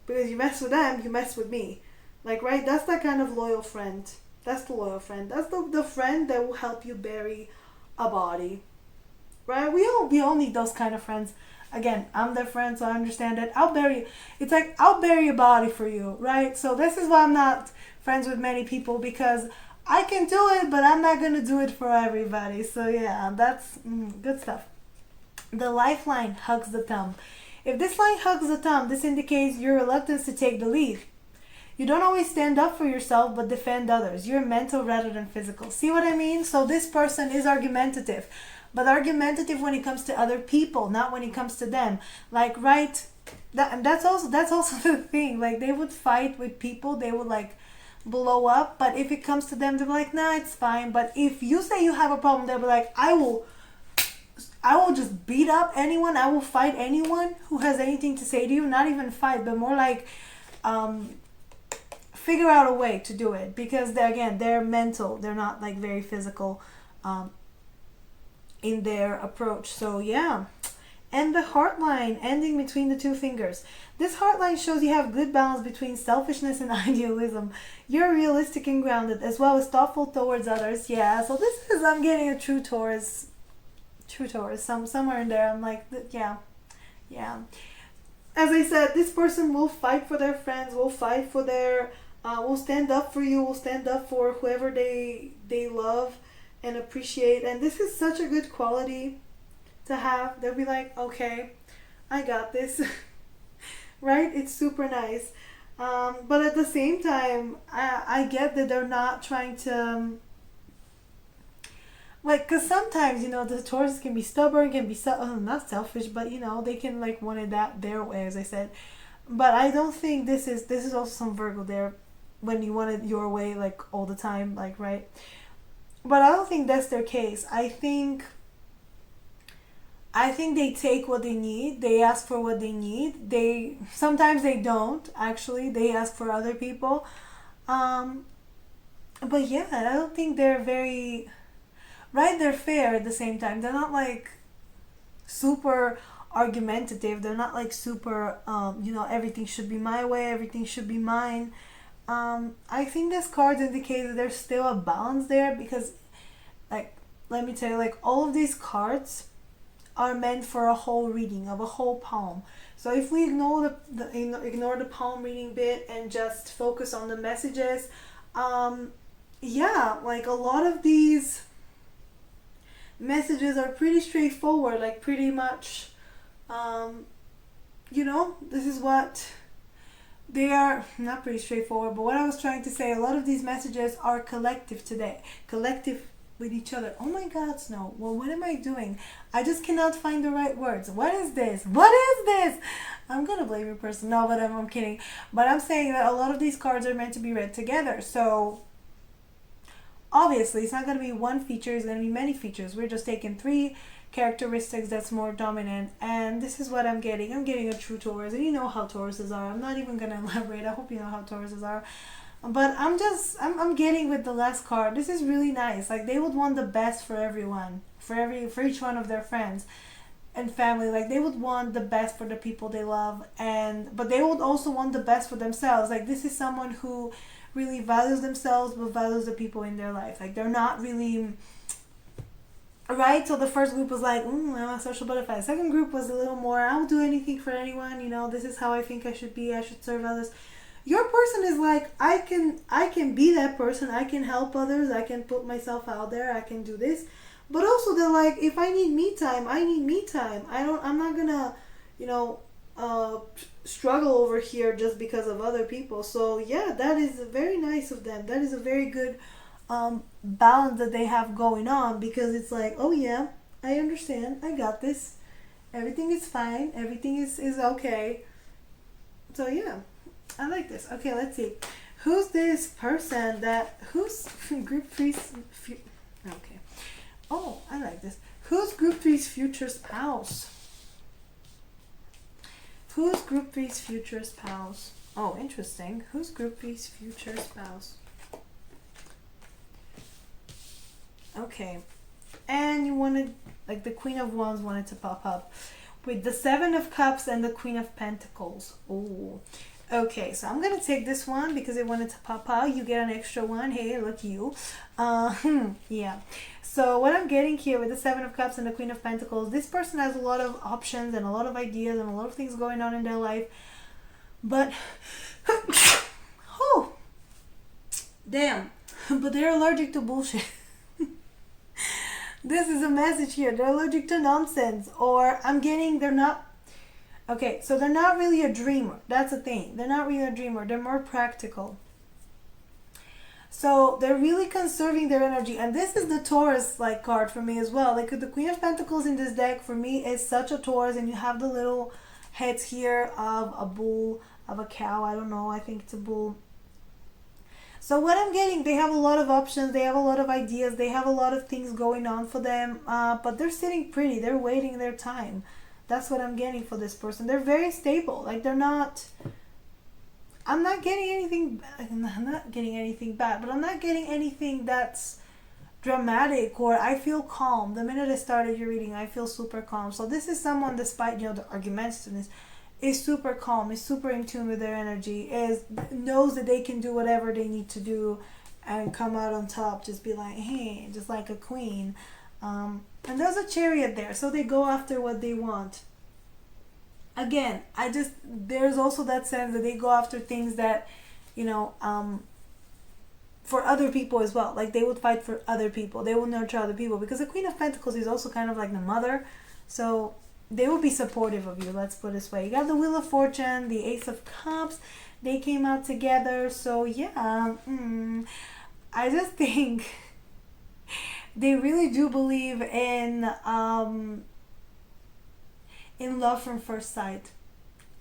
because you mess with them, you mess with me. Like, right, that's that kind of loyal friend. That's the loyal friend. That's the friend that will help you bury a body, right? We all need those kind of friends. Again, I'm their friend, so I understand it. It's like, I'll bury a body for you, right? So this is why I'm not friends with many people, because I can do it, but I'm not gonna do it for everybody. So yeah, that's good stuff. The lifeline hugs the thumb. If this line hugs the thumb, this indicates your reluctance to take the lead. You don't always stand up for yourself, but defend others. You're mental rather than physical. See what I mean? So this person is argumentative, but argumentative when it comes to other people, not when it comes to them. Like, right? That's also the thing. Like, they would fight with people. They would, like, blow up. But if it comes to them, they're like, nah, it's fine. But if you say you have a problem, they'll be like, I will just beat up anyone. I will fight anyone who has anything to say to you. Not even fight, but more like figure out a way to do it, because they're mental. They're not, like, very physical in their approach. So yeah. And the heart line ending between the two fingers. This heart line shows you have good balance between selfishness and idealism. You're realistic and grounded, as well as thoughtful towards others. Yeah, so I'm getting a true Taurus, somewhere in there. I'm like, yeah. As I said, this person will fight for their friends, will fight for their, will stand up for you, will stand up for whoever they love and appreciate. And this is such a good quality to have. They'll be like, okay, I got this. Right? It's super nice. But at the same time, I get that they're not trying to like, because sometimes, the Taurus can be stubborn, can be not selfish, but they can, like, want it that their way, as I said. But I don't think this is also some Virgo there, when you want it your way, like, all the time, like, right? But I don't think that's their case. I think they take what they need. They ask for what they need. Sometimes they don't, actually. They ask for other people. But yeah, I don't think they're very, right? They're fair at the same time. They're not, like, super argumentative. They're not, like, super, everything should be my way, everything should be mine. I think this card indicates that there's still a balance there, because, like, let me tell you, like, all of these cards are meant for a whole reading of a whole poem. So if we ignore the palm reading bit and just focus on the messages, like, a lot of these messages are pretty straightforward, like, pretty much, this is what they are. Not pretty straightforward, but what I was trying to say, a lot of these messages are collective today, collective with each other. Oh my God, Snow. Well, what am I doing? I just cannot find the right words. What is this? I'm gonna blame your person. No, but I'm kidding. But I'm saying that a lot of these cards are meant to be read together. So obviously it's not gonna be one feature, it's gonna be many features. We're just taking 3 characteristics that's more dominant, and this is what I'm getting. I'm getting a true Taurus, and you know how Tauruses are. I'm not even gonna elaborate. I hope you know how Tauruses are. But I'm getting with the last card. This is really nice. Like, they would want the best for everyone, for each one of their friends and family. Like, they would want the best for the people they love, but they would also want the best for themselves. Like, this is someone who really values themselves but values the people in their life. Like, they're not really, right? So the first group was like, I'm a social butterfly. The second group was a little more, I'll do anything for anyone. This is how I think I should be. I should serve others. Your person is like, I can be that person. I can help others. I can put myself out there. I can do this. But also they're like, if I need me time, I need me time. I'm not gonna, struggle over here just because of other people. So yeah, that is very nice of them. That is a very good balance that they have going on, because it's like, oh yeah, I understand. I got this. Everything is fine. Everything is okay. So yeah, I like this. Okay, let's see. Who's this person who's group three's okay. Oh, I like this. Who's group three's future spouse? Who's group three's future spouse? Oh, interesting. Who's group three's future spouse? Okay. And you wanted, like, the Queen of Wands wanted to pop up with the Seven of Cups and the Queen of Pentacles. Oh, okay. So I'm gonna take this one because it wanted to pop out. You get an extra one. Hey, look you. Yeah. So what I'm getting here with the Seven of Cups and the Queen of Pentacles, this person has a lot of options and a lot of ideas and a lot of things going on in their life, but oh, damn, but they're allergic to bullshit. This is a message here. They're allergic to nonsense, or I'm getting they're not. Okay, so they're not really a dreamer. That's the thing. They're not really a dreamer. They're more practical. So they're really conserving their energy. And this is the Taurus like card for me as well. Like the Queen of Pentacles in this deck for me is such a Taurus, and you have the little heads here of a bull, of a cow. I don't know. I think it's a bull. So what I'm getting, they have a lot of options, they have a lot of ideas, they have a lot of things going on for them, but they're sitting pretty, they're waiting their time. That's what I'm getting for this person. They're very stable. Like they're not, I'm not getting anything bad, but I'm not getting anything that's dramatic, or I feel calm. The minute I started your reading, I feel super calm. So this is someone, despite, the argumentativeness, is super calm, is super in tune with their energy, knows that they can do whatever they need to do and come out on top, just be like, hey, just like a queen. And there's a Chariot there, so they go after what they want. Again, there's also that sense that they go after things that, for other people as well. Like they would fight for other people, they will nurture other people, because the Queen of Pentacles is also kind of like the mother, so they will be supportive of you, let's put it this way. You got the Wheel of Fortune, the Ace of Cups, they came out together. So yeah, I just think they really do believe in love from first sight.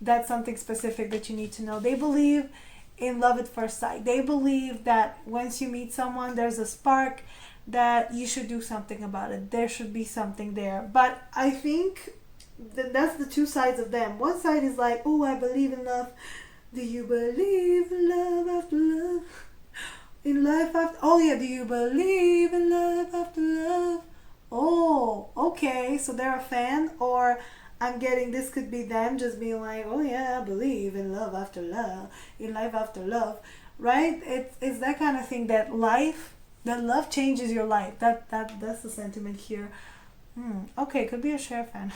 That's something specific that you need to know. They believe in love at first sight. They believe that once you meet someone, there's a spark, that you should do something about it. There should be something there. But I think that's the two sides of them. One side is like, oh, I believe in love. Do you believe in love after love? In life after... Oh, yeah, do you believe in love after love? Oh, okay, so they're a fan. Or I'm getting, this could be them just being like, oh, yeah, I believe in love after love. In life after love. Right? It's that kind of thing, that love changes your life. That's the sentiment here. Okay, could be a Cher fan.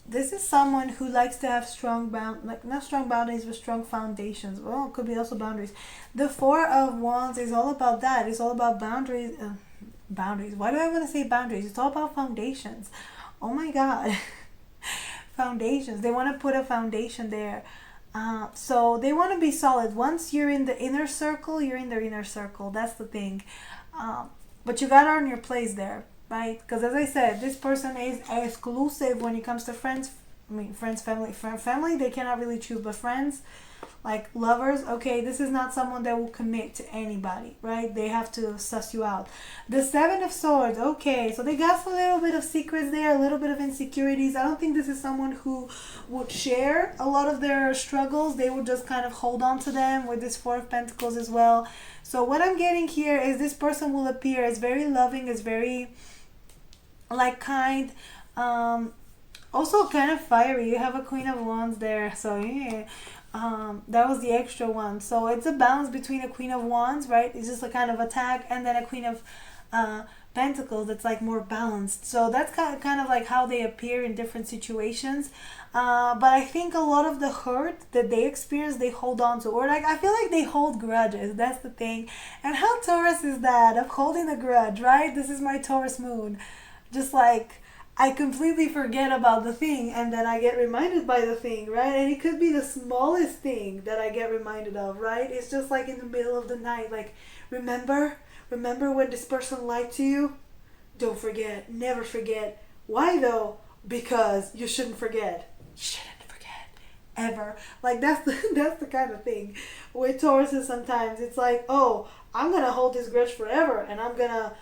This is someone who likes to have not strong boundaries, but strong foundations. Well, it could be also boundaries. The Four of Wands is all about that. It's all about boundaries. Boundaries. Why do I want to say boundaries? It's all about foundations. Oh my God. Foundations. They want to put a foundation there. So they want to be solid. Once you're in the inner circle, you're in their inner circle. That's the thing. But you gotta earn your place there, right? Because as I said, this person is exclusive when it comes to friends. Friends, family, they cannot really choose, but friends, like lovers, okay, this is not someone that will commit to anybody, right? They have to suss you out. The Seven of Swords, okay, so they got a little bit of secrets there, a little bit of insecurities. I don't think this is someone who would share a lot of their struggles. They would just kind of hold on to them with this Four of Pentacles as well. So what I'm getting here is this person will appear as very loving, as very kind, also kind of fiery. You have a Queen of Wands there, so yeah. That was the extra one. So it's a balance between a Queen of Wands, right? It's just a kind of attack, and then a Queen of Pentacles that's like more balanced. So that's kind of like how they appear in different situations. But I think a lot of the hurt that they experience, they hold on to, or like I feel like they hold grudges. That's the thing. And how Taurus is that, of holding a grudge, right? This is my Taurus moon. Just like I completely forget about the thing, and then I get reminded by the thing, right? And it could be the smallest thing that I get reminded of, right? It's just like in the middle of the night, like, remember remember when this person lied to you? Don't forget. Never forget. Why though? Because you shouldn't forget. You shouldn't forget. Ever. Like that's the kind of thing. With Tauruses sometimes it's like, oh, I'm gonna hold this grudge forever and I'm gonna,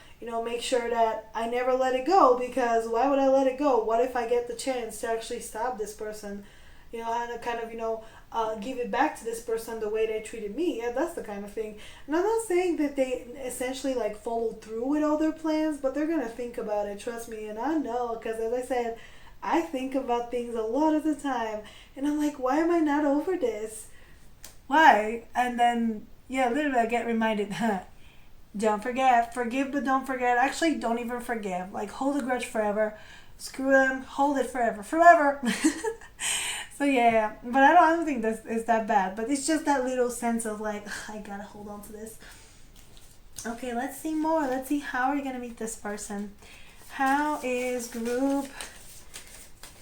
make sure that I never let it go, because why would I let it go? What if I get the chance to actually stop this person? And kind of, give it back to this person the way they treated me. Yeah, that's the kind of thing. And I'm not saying that they essentially like follow through with all their plans, but they're gonna think about it. Trust me, and I know, because as I said, I think about things a lot of the time, and I'm like, why am I not over this? Why? And then literally I get reminded, don't forget, forgive but don't forget. Actually, don't even forgive. Like, hold a grudge forever. Screw them, hold it forever. So yeah, but I don't think this is that bad. But it's just that little sense of like, I gotta hold on to this. Okay, let's see more. Let's see, how are you gonna meet this person? How is group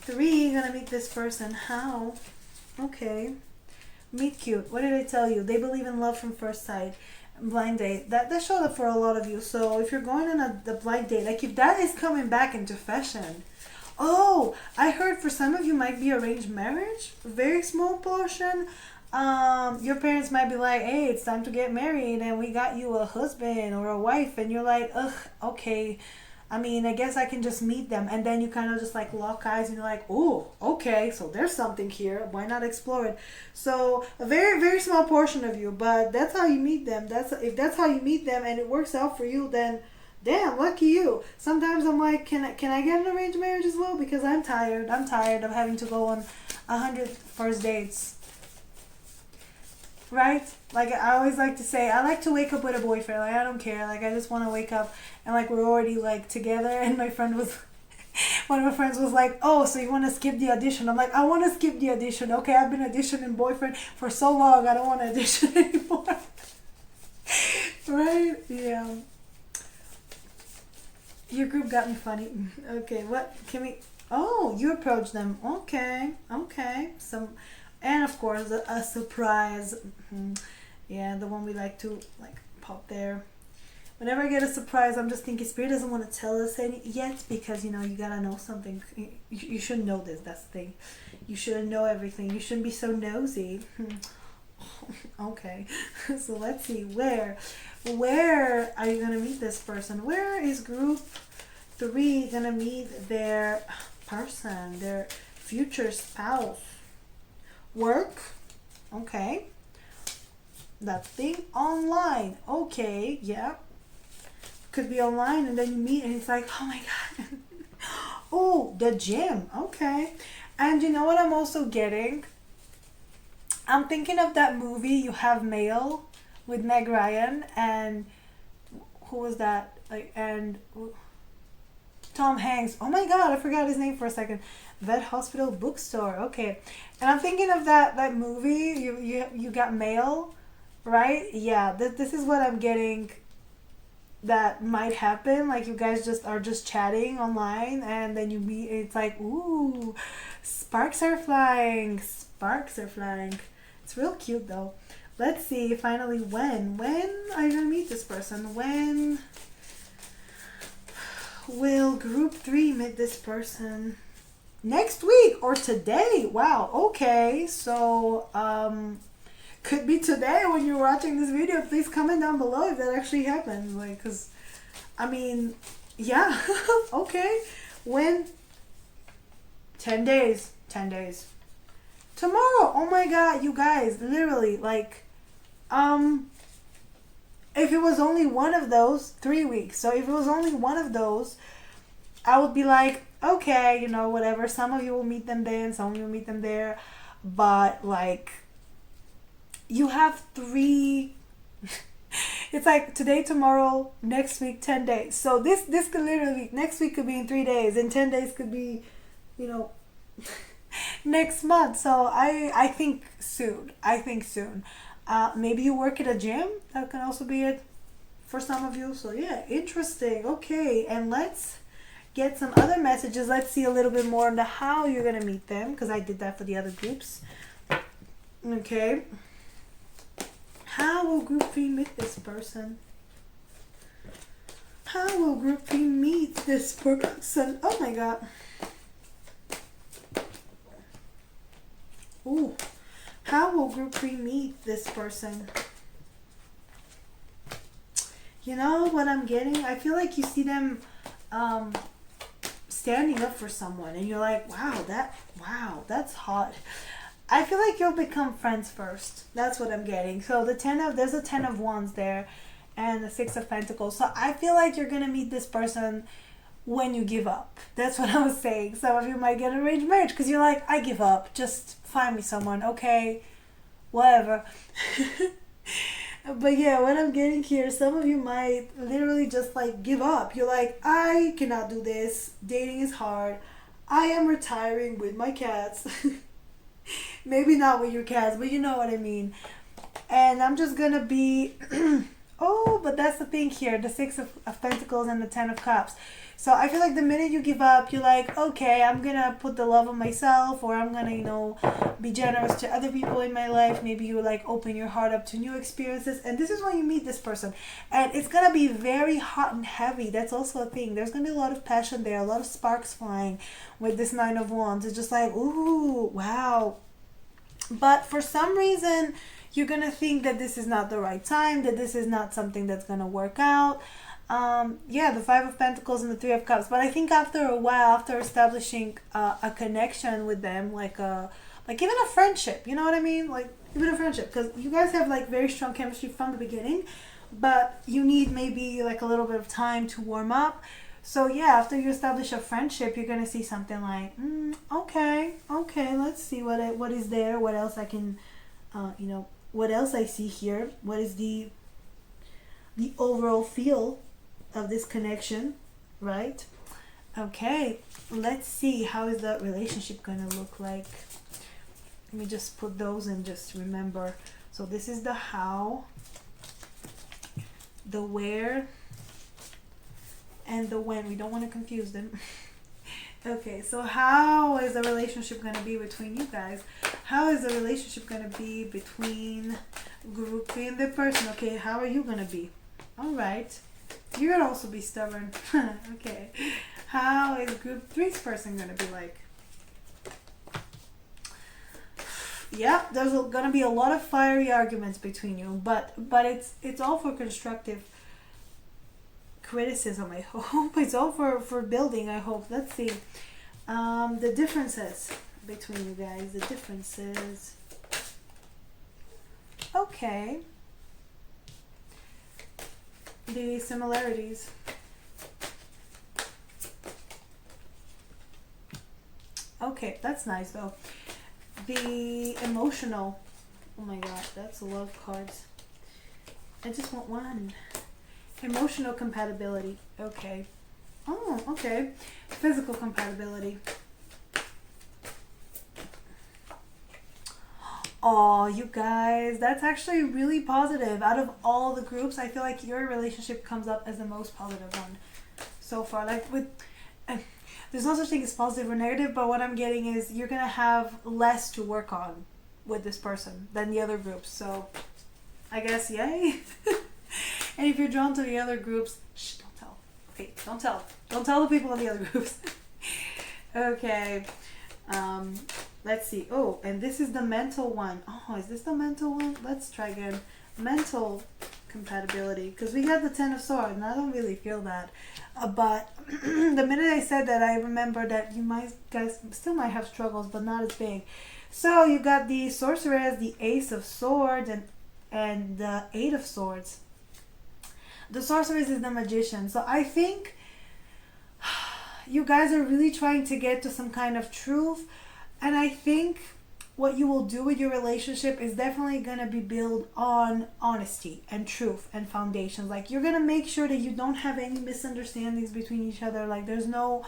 3 gonna meet this person? How? Okay. Meet cute. What did I tell you? They believe in love from first sight. Blind date. That showed up for a lot of you. So if you're going on the blind date, like if that is coming back into fashion. Oh, I heard for some of you might be arranged marriage. Very small portion. Your parents might be like, hey, it's time to get married and we got you a husband or a wife, and you're like, ugh, okay. I mean, I guess I can just meet them. And then you kind of just like lock eyes and you're like, oh, okay, so there's something here. Why not explore it? So a very, very small portion of you, but that's how you meet them. If that's how you meet them and it works out for you, then damn, lucky you. Sometimes I'm like, can I get an arranged marriage as well? Because I'm tired. I'm tired of having to go on 100 first dates. Right? Like, I always like to say, I like to wake up with a boyfriend. Like, I don't care. Like, I just want to wake up and like we're already like together. And my friend was, one of my friends was like, oh, so you want to skip the audition? I'm like, I want to skip the audition. Okay, I've been auditioning boyfriend for so long. I don't want to audition anymore. Right? Yeah. Your group got me funny. Okay, what can we? Oh, you approach them. Okay. And of course, a surprise. Yeah, the one we like to like pop there. Whenever I get a surprise, I'm just thinking Spirit doesn't want to tell us any yet, because you gotta know something. You should know this. That's the thing. You should know everything. You shouldn't be so nosy. Okay, so let's see, where are you gonna meet this person? Where is group 3 gonna meet their person, their future spouse? Work, okay. That thing, online, okay, yeah. Could be online and then you meet and it's like, oh my god. Oh, the gym, okay. And you know what I'm also getting? I'm thinking of that movie You Have Mail with Meg Ryan and who was that? And Tom Hanks. Oh my god, I forgot his name for a second. Vet Hospital Bookstore. Okay. And I'm thinking of that movie, you Got Mail, right? Yeah, this is what I'm getting that might happen. Like, you guys are just chatting online and then you meet. It's like, ooh, sparks are flying. It's real cute though. Let's see, finally, when are you gonna meet this person? When will group 3 meet this person? Next week or today? Wow, okay. So could be today when you're watching this video. Please comment down below if that actually happened. Like, cause I mean, yeah. Okay. When? 10 days. Tomorrow. Oh my god, you guys, literally, like, if it was only one of those, 3 weeks. So if it was only one of those, I would be like, okay, whatever. Some of you will meet them there and some of you will meet them there. But like, you have 3, it's like today, tomorrow, next week, 10 days. So this could literally, next week could be in 3 days and 10 days could be, next month. So I think soon. Maybe you work at a gym. That can also be it for some of you. So yeah, interesting. Okay, and let's get some other messages. Let's see a little bit more on how you're gonna meet them, because I did that for the other groups. Okay, how will group 3 meet this person? How will group 3 meet this person? Oh my god. Ooh. How will group 3 meet this person? You know what I'm getting? I feel like you see them standing up for someone and you're like, wow, that's hot. I feel like you'll become friends first. That's what I'm getting. So there's a 10 of wands there and the 6 of pentacles. So I feel like you're going to meet this person when you give up. That's what I was saying. Some of you might get an arranged marriage because you're like, I give up. Just find me someone. Okay, whatever. But yeah, what I'm getting here, some of you might literally just like give up. You're like, I cannot do this. Dating is hard. I am retiring with my cats. Maybe not with your cats, but you know what I mean. And I'm just gonna be oh, but that's the thing here, the 6 of pentacles and the 10 of cups. So I feel like the minute you give up, you're like, okay, I'm gonna put the love on myself, or I'm gonna, you know, be generous to other people in my life. Maybe you like open your heart up to new experiences, and this is when you meet this person, and it's gonna be very hot and heavy. That's also a thing. There's gonna be a lot of passion there, a lot of sparks flying with this 9 of wands. It's just like, ooh, wow. But for some reason, you're gonna think that this is not the right time, that this is not something that's gonna work out. Yeah, the 5 of pentacles and the 3 of cups. But I think after a while, after establishing a connection with them, like even a friendship, you know what I mean? Like even a friendship, because you guys have like very strong chemistry from the beginning, but you need maybe like a little bit of time to warm up. So yeah, after you establish a friendship, you're gonna see something like, okay, let's see what is there, what else I can, what else I see here, what is the overall feel of this connection, right? Okay, let's see, how is that relationship gonna look like? Let me just put those and just remember. So this is the how, the where, and the when. We don't want to confuse them. Okay, so how is the relationship going to be between you guys? How is the relationship going to be between group 3 and the person? Okay, how are you going to be? All right. You're going to also be stubborn. Okay. How is group 3's person going to be like? Yeah, there's going to be a lot of fiery arguments between you, but it's all for constructive criticism, I hope. It's all for building, I hope. Let's see. The differences between you guys. The differences. Okay. The similarities. Okay, that's nice though. The emotional. Oh my god, that's a lot of cards. I just want one. Emotional compatibility. Okay. Oh, okay. Physical compatibility. Oh, you guys, that's actually really positive. Out of all the groups, I feel like your relationship comes up as the most positive one so far. Like there's no such thing as positive or negative, but what I'm getting is you're gonna have less to work on with this person than the other groups. So I guess yay. And if you're drawn to the other groups, shh, don't tell. Okay, don't tell. Don't tell the people in the other groups. Okay. Let's see. Oh, and this is the mental one. Oh, is this the mental one? Let's try again. Mental compatibility. Because we got the 10 of swords, and I don't really feel that. But the minute I said that, I remember that you guys still might have struggles, but not as big. So you got the sorceress, the ace of swords, and the 8 of swords. The sorceress is the magician. So I think you guys are really trying to get to some kind of truth. And I think what you will do with your relationship is definitely going to be built on honesty and truth and foundations. Like you're going to make sure that you don't have any misunderstandings between each other. Like there's no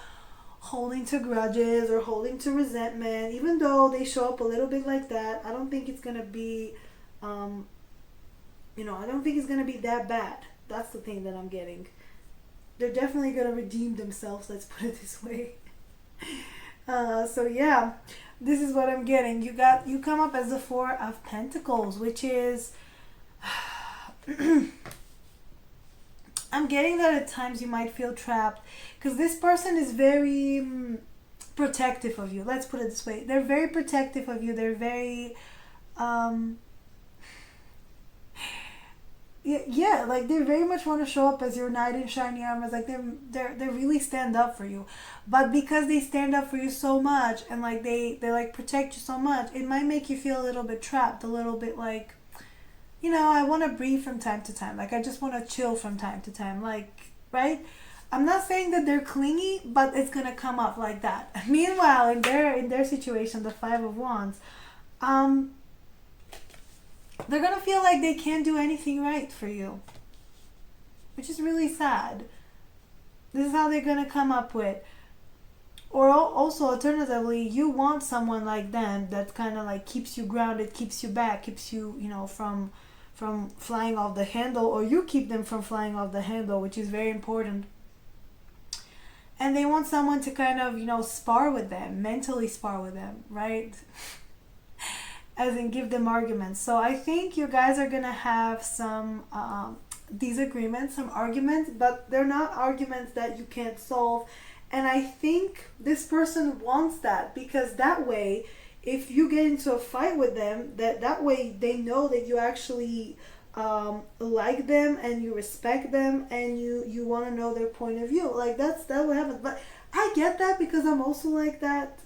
holding to grudges or holding to resentment. Even though they show up a little bit like that, I don't think it's going to be, I don't think it's going to be that bad. That's the thing that I'm getting. They're definitely going to redeem themselves, let's put it this way. So yeah, this is what I'm getting. You come up as the 4 of Pentacles, which is I'm getting that at times you might feel trapped because this person is very protective of you. Let's put it this way. They're very protective of you. They're very um yeah, like they very much want to show up as your knight in shiny armor. Like they really stand up for you, but because they stand up for you so much and like they like protect you so much, it might make you feel a little bit trapped, a little bit like, I want to breathe from time to time. Like I just want to chill from time to time. Like, right? I'm not saying that they're clingy, but it's gonna come up like that. Meanwhile, in their situation, the Five of Wands, um, they're gonna feel like they can't do anything right for you, which is really sad. This is how they're gonna come up with. Or also alternatively, you want someone like them that kind of like keeps you grounded, keeps you back, keeps you, from flying off the handle, or you keep them from flying off the handle, which is very important. And they want someone to kind of, spar with them, mentally spar with them, right? As in give them arguments. So I think you guys are gonna have some disagreements, some arguments, but they're not arguments that you can't solve. And I think this person wants that, because that way, if you get into a fight with them, that way they know that you actually like them and you respect them and you want to know their point of view. Like that what happens. But I get that because I'm also like that.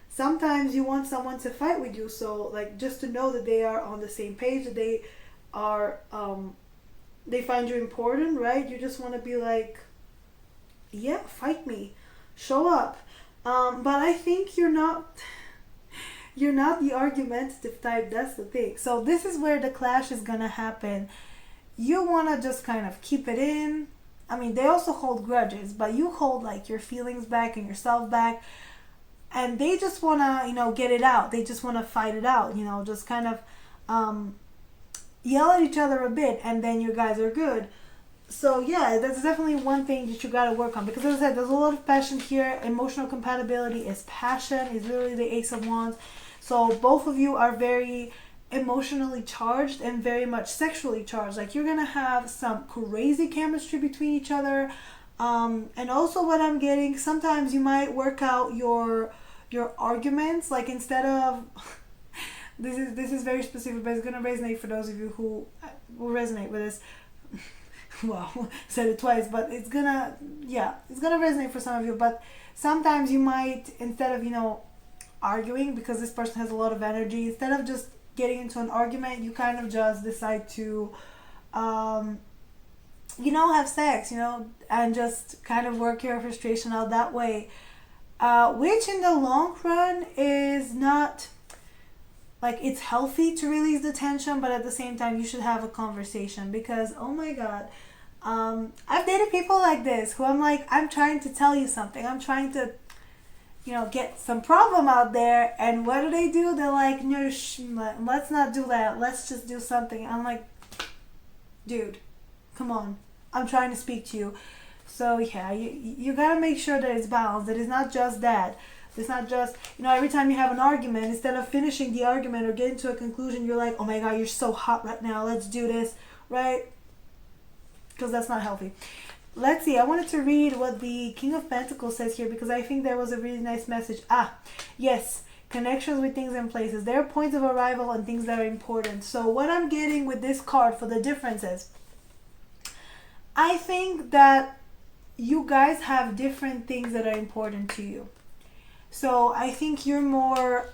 Sometimes you want someone to fight with you, so like just to know that they are on the same page, that they are they find you important, right? You just want to be like, yeah, fight me, show up. But I think you're not the argumentative type. That's the thing. So this is where the clash is gonna happen. You want to just kind of keep it in. I mean, they also hold grudges, but you hold like your feelings back and yourself back, and they just want to get it out. They just want to fight it out, just kind of yell at each other a bit, and then you guys are good. So yeah, that's definitely one thing that you got to work on, because as I said, there's a lot of passion here. Emotional compatibility is passion, is literally the Ace of Wands. So both of you are very emotionally charged and very much sexually charged. Like you're gonna have some crazy chemistry between each other. And also what I'm getting, sometimes you might work out your arguments, like instead of this is very specific, but it's gonna resonate for those of you who will resonate with this. Well, said it twice, but it's gonna resonate for some of you. But sometimes you might, instead of arguing, because this person has a lot of energy, instead of just getting into an argument, you kind of just decide to have sex, and just kind of work your frustration out that way, which in the long run is not, like, it's healthy to release the tension, but at the same time you should have a conversation, because oh my god, I've dated people like this who I'm like, I'm trying to tell you something, I'm trying to get some problem out there, and what do? They're like, no, let's not do that, let's just do something. I'm like, dude, come on, I'm trying to speak to you. So yeah, you gotta make sure that it's balanced. It is not just that. It's not just, every time you have an argument, instead of finishing the argument or getting to a conclusion, you're like, oh my god, you're so hot right now, let's do this, right? Because that's not healthy. Let's see, I wanted to read what the King of Pentacles says here, because I think there was a really nice message. Yes, connections with things and places. There are points of arrival and things that are important. So what I'm getting with this card for the differences, I think that you guys have different things that are important to you. So I think you're more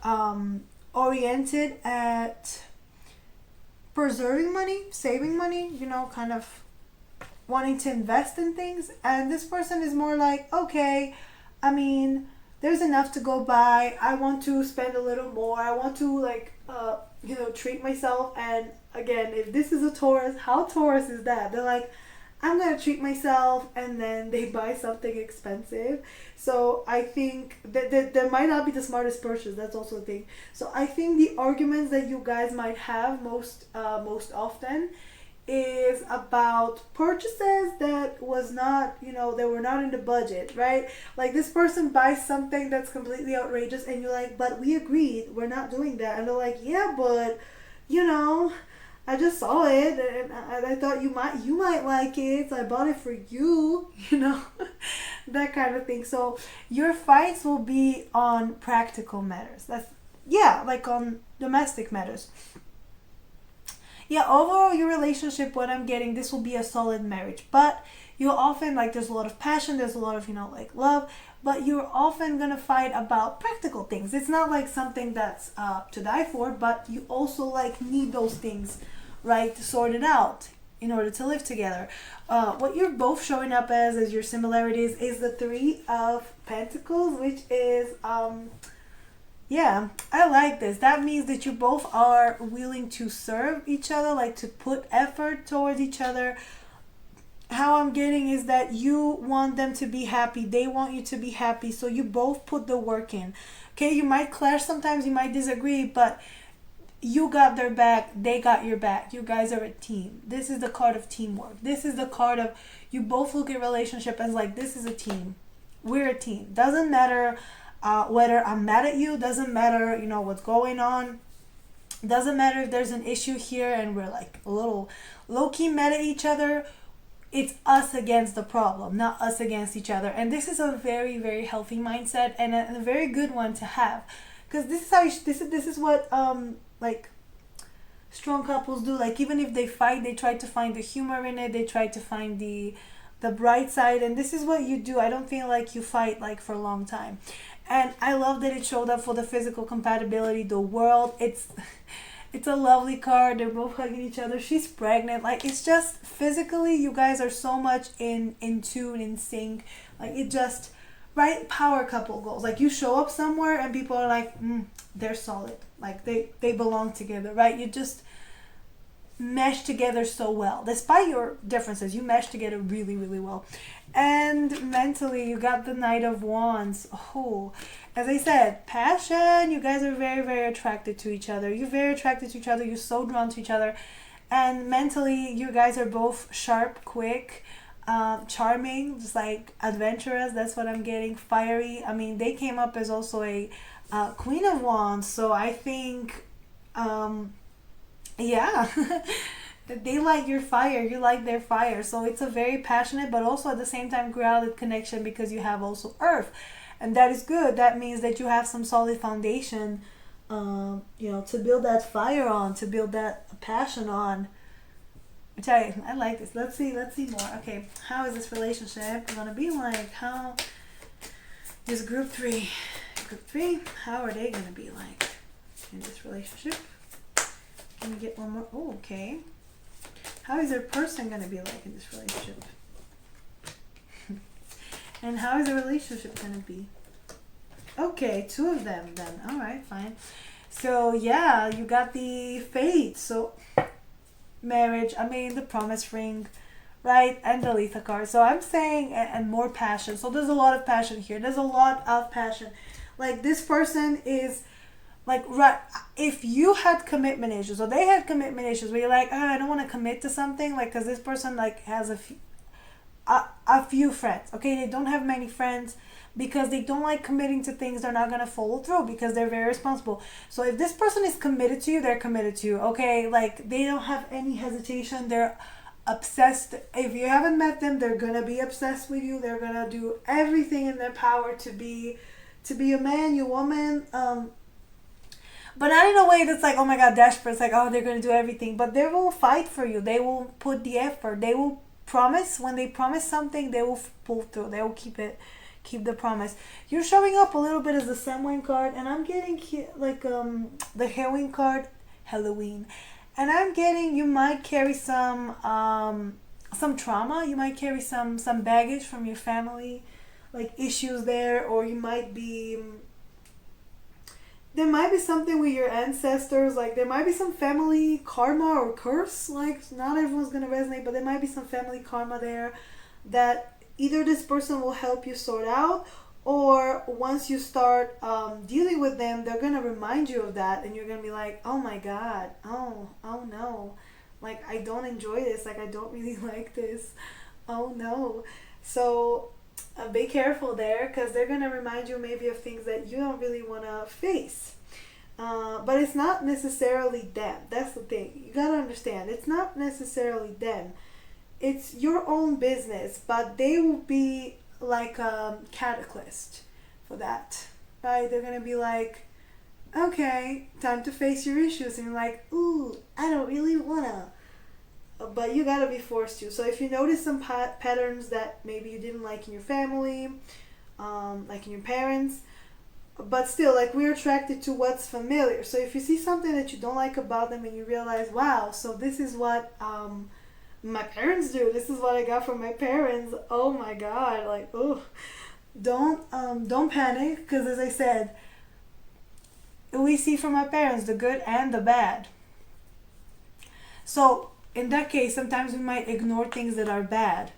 oriented at preserving money, saving money, kind of wanting to invest in things. And this person is more like, okay, I mean, there's enough to go by. I want to spend a little more. I want to treat myself. And again, if this is a Taurus, how Taurus is that? They're like, I'm going to treat myself, and then they buy something expensive. So I think that might not be the smartest purchase. That's also a thing. So I think the arguments that you guys might have most often is about purchases that was not, that were not in the budget, right? Like this person buys something that's completely outrageous, and you're like, but we agreed, we're not doing that. And they're like, yeah, but, I just saw it and I thought you might like it, so I bought it for you, you know, that kind of thing. So your fights will be on practical matters. That's, yeah, like on domestic matters. Yeah, overall your relationship, what I'm getting, this will be a solid marriage, but you'll often, like, there's a lot of passion, there's a lot of, you know, like love, but you're often gonna fight about practical things. It's not like something that's to die for, but you also like need those things, right, to sort it out in order to live together. What you're both showing up as your similarities is the Three of Pentacles, which is yeah, I like this. That means that you both are willing to serve each other, like to put effort towards each other. How I'm getting is that you want them to be happy, they want you to be happy, so you both put the work in. Okay, you might clash sometimes, you might disagree, but you got their back, they got your back. You guys are a team. This is the card of teamwork. This is the card of, you both look at relationship as like, this is a team. We're a team. Doesn't matter whether I'm mad at you, doesn't matter, you know, what's going on. Doesn't matter if there's an issue here and we're like a little low-key mad at each other. It's us against the problem, not us against each other. And this is a very, very healthy mindset and a very good one to have, because this is how this is what like strong couples do. Like, even if they fight, they try to find the humor in it, they try to find the bright side, and this is what you do. I don't feel like you fight like for a long time. And I love that it showed up for the physical compatibility, the world. It's a lovely card. They're both hugging each other. She's pregnant. Like, it's just physically, you guys are so much in tune, in sync. Like, it just, right? Power couple goals. Like, you show up somewhere and people are like, they're solid. Like, they belong together, right? You just mesh together so well. Despite your differences, you mesh together really, really well. And mentally, you got the Knight of Wands. Oh, as I said, passion. You guys are very, very attracted to each other. You're very attracted to each other. You're so drawn to each other. And mentally, you guys are both sharp, quick, charming, just like adventurous. That's what I'm getting. Fiery. I mean, they came up as also a Queen of Wands. So I think, yeah. They like your fire, you like their fire. So it's a very passionate but also at the same time grounded connection, because you have also earth, and that is good. That means that you have some solid foundation, you know, to build that fire on, to build that passion on, which I like this. Let's see more. Okay, how is this relationship gonna be like? How is group three, how are they gonna be like in this relationship? Can we get one more? Oh, okay. How is their person going to be like in this relationship? And how is the relationship going to be? Okay, two of them then. All right, fine. So, yeah, you got the fate. So, marriage, I mean, the promise ring, right? And the Letha card. So, I'm saying, and more passion. So, there's a lot of passion here. There's a lot of passion. Like, this person is... like, right, if you had commitment issues, or they had commitment issues, where you're like, oh, I don't want to commit to something, like, because this person, like, has a few friends, okay? They don't have many friends because they don't like committing to things they're not going to follow through because they're very responsible. So if this person is committed to you, they're committed to you, okay? Like, they don't have any hesitation. They're obsessed. If you haven't met them, they're going to be obsessed with you. They're going to do everything in their power to be a man, your woman, but not in a way that's like, oh my God, desperate. It's like, oh, they're going to do everything. But they will fight for you. They will put the effort. They will promise. When they promise something, they will pull through. They will keep the promise. You're showing up a little bit as the Samhain card. And I'm getting like the Halloween card, Halloween. And I'm getting, you might carry some trauma. You might carry some baggage from your family, like issues there. Or you might be... there might be something with your ancestors, like there might be some family karma or curse, like not everyone's going to resonate, but there might be some family karma there that either this person will help you sort out, or once you start dealing with them, they're going to remind you of that, and you're going to be like, oh my God, oh no, like I don't enjoy this, like I don't really like this, oh no. So be careful there, because they're going to remind you maybe of things that you don't really want to face. But it's not necessarily them. That's the thing. You gotta understand. It's not necessarily them. It's your own business, but they will be like a catalyst for that, right? They're gonna be like, okay, time to face your issues, and you're like, ooh, I don't really wanna, but you gotta be forced to. So if you notice some patterns that maybe you didn't like in your family, like in your parents, but still, like, we're attracted to what's familiar. So if you see something that you don't like about them and you realize, wow, so this is what my parents do, this is what I got from my parents, oh my god, like, oh, don't panic, because as I said, we see from our parents the good and the bad. So in that case, sometimes we might ignore things that are bad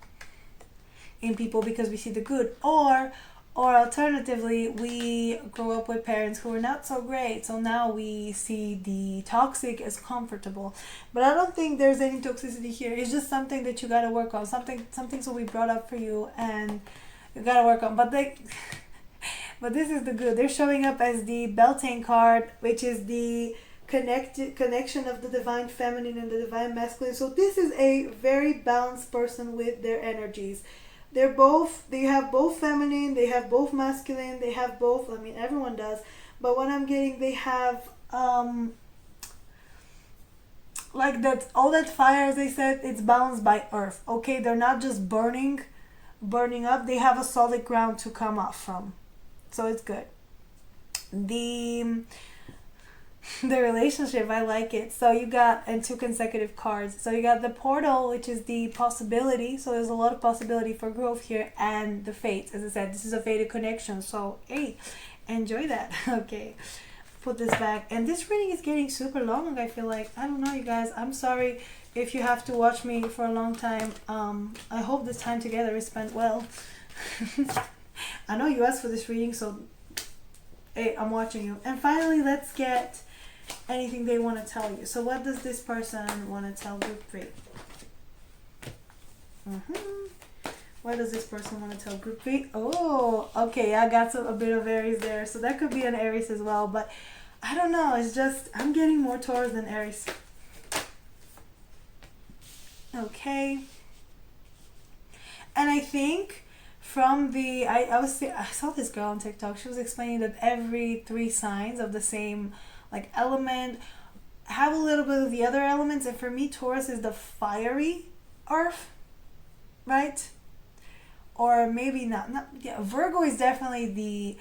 in people because we see the good, or alternatively, we grow up with parents who are not so great, so now we see the toxic as comfortable. But I don't think there's any toxicity here. It's just something that you gotta work on. Something will be brought up for you, and you gotta work on. But but this is the good. They're showing up as the Beltane card, which is the connection of the divine feminine and the divine masculine. So this is a very balanced person with their energies. They have both feminine, they have both masculine, they have both, I mean, everyone does, but what I'm getting, they have like that, all that fire, as I said, it's balanced by earth. Okay, they're not just burning up, they have a solid ground to come off from, so it's good. The relationship, I like it. So you got, and two consecutive cards, so you got the portal, which is the possibility, so there's a lot of possibility for growth here, and the fate. As I said, this is a fated connection, so hey, enjoy that. Okay, put this back, and this reading is getting super long. I feel like, I don't know, you guys, I'm sorry if you have to watch me for a long time. I hope this time together is spent well. I know you asked for this reading, so hey, I'm watching you. And finally, let's get anything they want to tell you. So what does this person want to tell group 3? What does this person want to tell group 3? Oh, okay, I got a bit of Aries there, so that could be an Aries as well, but I don't know, it's just, I'm getting more Taurus than Aries. Okay, and I think from the, I saw this girl on TikTok, she was explaining that every 3 signs of the same like element have a little bit of the other elements, and for me, Taurus is the fiery earth, right? Or maybe not, yeah, Virgo is definitely the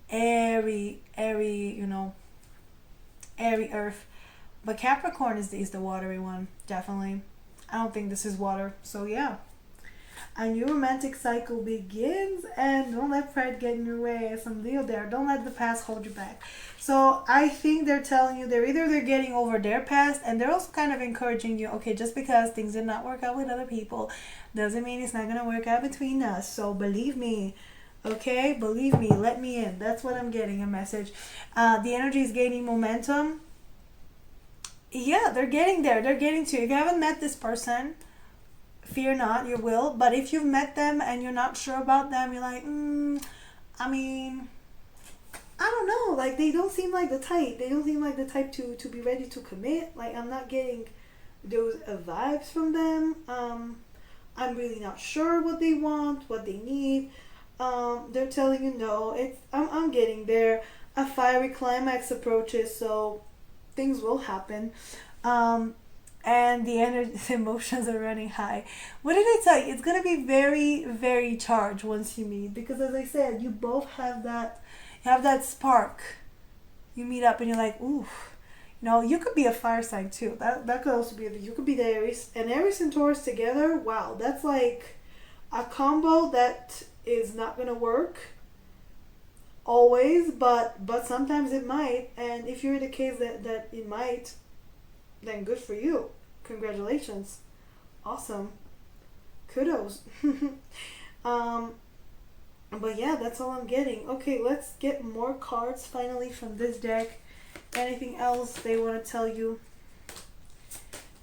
airy, airy earth, but Capricorn is the watery one, definitely. I don't think this is water, so yeah. A new romantic cycle begins, and don't let pride get in your way. Some deal there. Don't let the past hold you back. So I think they're telling you they're getting over their past, and they're also kind of encouraging you, okay, just because things did not work out with other people doesn't mean it's not going to work out between us. So believe me, okay? Believe me. Let me in. That's what I'm getting, a message. The energy is gaining momentum. Yeah, they're getting there. They're getting to you. If you haven't met this person, fear not, you will. But if you've met them and you're not sure about them, you're like, I mean, I don't know. Like, they don't seem like the type. They don't seem like the type to be ready to commit. Like, I'm not getting those vibes from them. I'm really not sure what they want, what they need. They're telling you no. I'm getting there. A fiery climax approaches, so things will happen. And the emotions are running high. What did I tell you? It's gonna be very, very charged once you meet, because as I said, you both have that. You have that spark. You meet up and you're like, ooh. You could be a fire sign too. That could also be. You could be the Aries, and Aries and Taurus together. Wow, that's like a combo that is not gonna work always, but sometimes it might. And if you're in the case that it might, then good for you. Congratulations. Awesome. Kudos. But yeah, that's all I'm getting. Okay, let's get more cards finally from this deck. Anything else they want to tell you?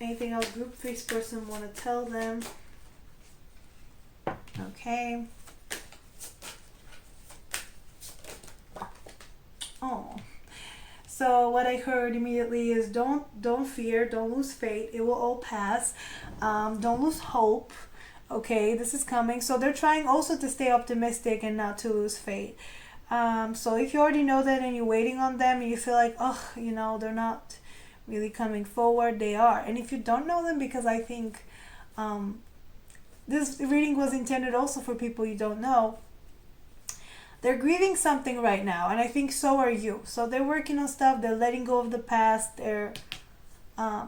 Anything else group 3's person want to tell them? Okay. Oh. So what I heard immediately is don't fear, don't lose faith. It will all pass. Don't lose hope. Okay, this is coming. So they're trying also to stay optimistic and not to lose faith. So if you already know that and you're waiting on them and you feel like, oh, they're not really coming forward, they are. And if you don't know them, because I think this reading was intended also for people you don't know, they're grieving something right now, and I think so are you. So they're working on stuff, they're letting go of the past, they're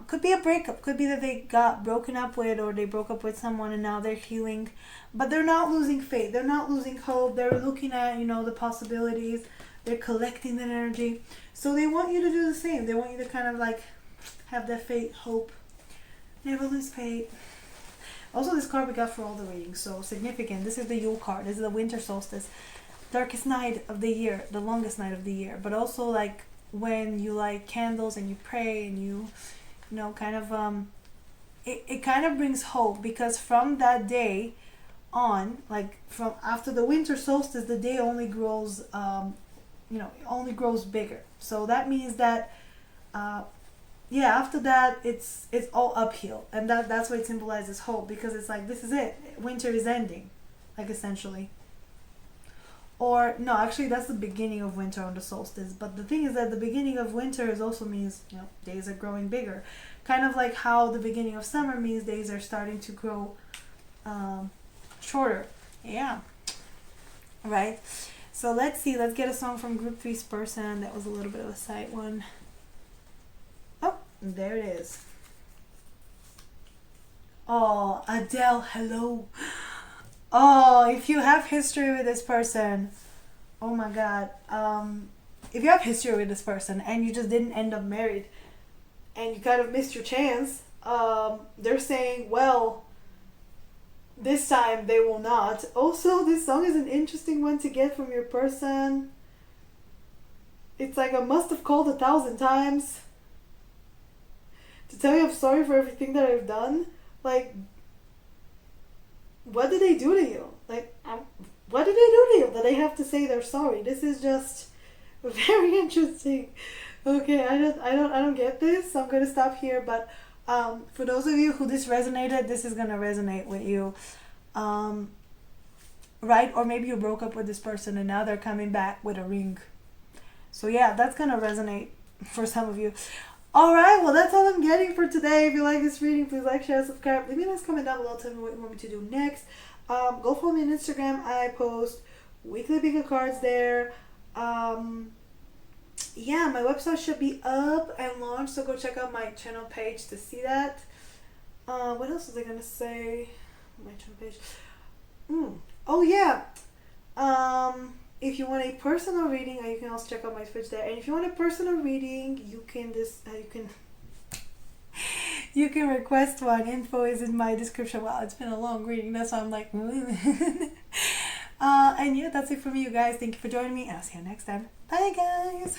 could be a breakup, could be that they got broken up with, or they broke up with someone and now they're healing, but they're not losing faith, they're not losing hope, they're looking at the possibilities, they're collecting that energy. So they want you to do the same. They want you to kind of like have that faith, hope, never lose faith. Also, this card we got for all the readings, so significant. This is the Yule card, this is the winter solstice, darkest night of the year, the longest night of the year, but also like when you light candles and you pray and you kind of it kind of brings hope, because from that day on, like from after the winter solstice, the day only grows only grows bigger. So that means that after that it's all uphill, and that's what it symbolizes, hope, because it's like this is it, winter is ending, like essentially. Or no, actually that's the beginning of winter on the solstice. But the thing is that the beginning of winter is also means days are growing bigger, kind of like how the beginning of summer means days are starting to grow shorter. Yeah, right. So let's see. Let's get a song from Group 3's person. That was a little bit of a side one. Oh, there it is. Oh, Adele, hello. Oh, if you have history with this person, oh my god. If you have history with this person and you just didn't end up married and you kind of missed your chance, they're saying, well, this time they will not. Also, this song is an interesting one to get from your person. It's like I must have called 1,000 times to tell you I'm sorry for everything that I've done. Like, what did they do to you? Like, what did they do to you that they have to say they're sorry? This is just very interesting. Okay, I don't get this, so I'm gonna stop here. But for those of you who this resonated, this is gonna resonate with you, right? Or maybe you broke up with this person and now they're coming back with a ring. So yeah, that's gonna resonate for some of you. Alright, well that's all I'm getting for today. If you like this reading, please like, share, subscribe. Leave me a nice comment down below. Tell me what you want me to do next. Go follow me on Instagram. I post weekly pick cards there. Yeah, my website should be up and launched, so go check out my channel page to see that. What else was I gonna say? My channel page. Oh yeah. If you want a personal reading, you can also check out my Twitch there. And if you want a personal reading, you can you can request one. Info is in my description. Wow, it's been a long reading. That's why I'm like. And yeah, that's it from me, you guys. Thank you for joining me. I'll see you next time. Bye, guys.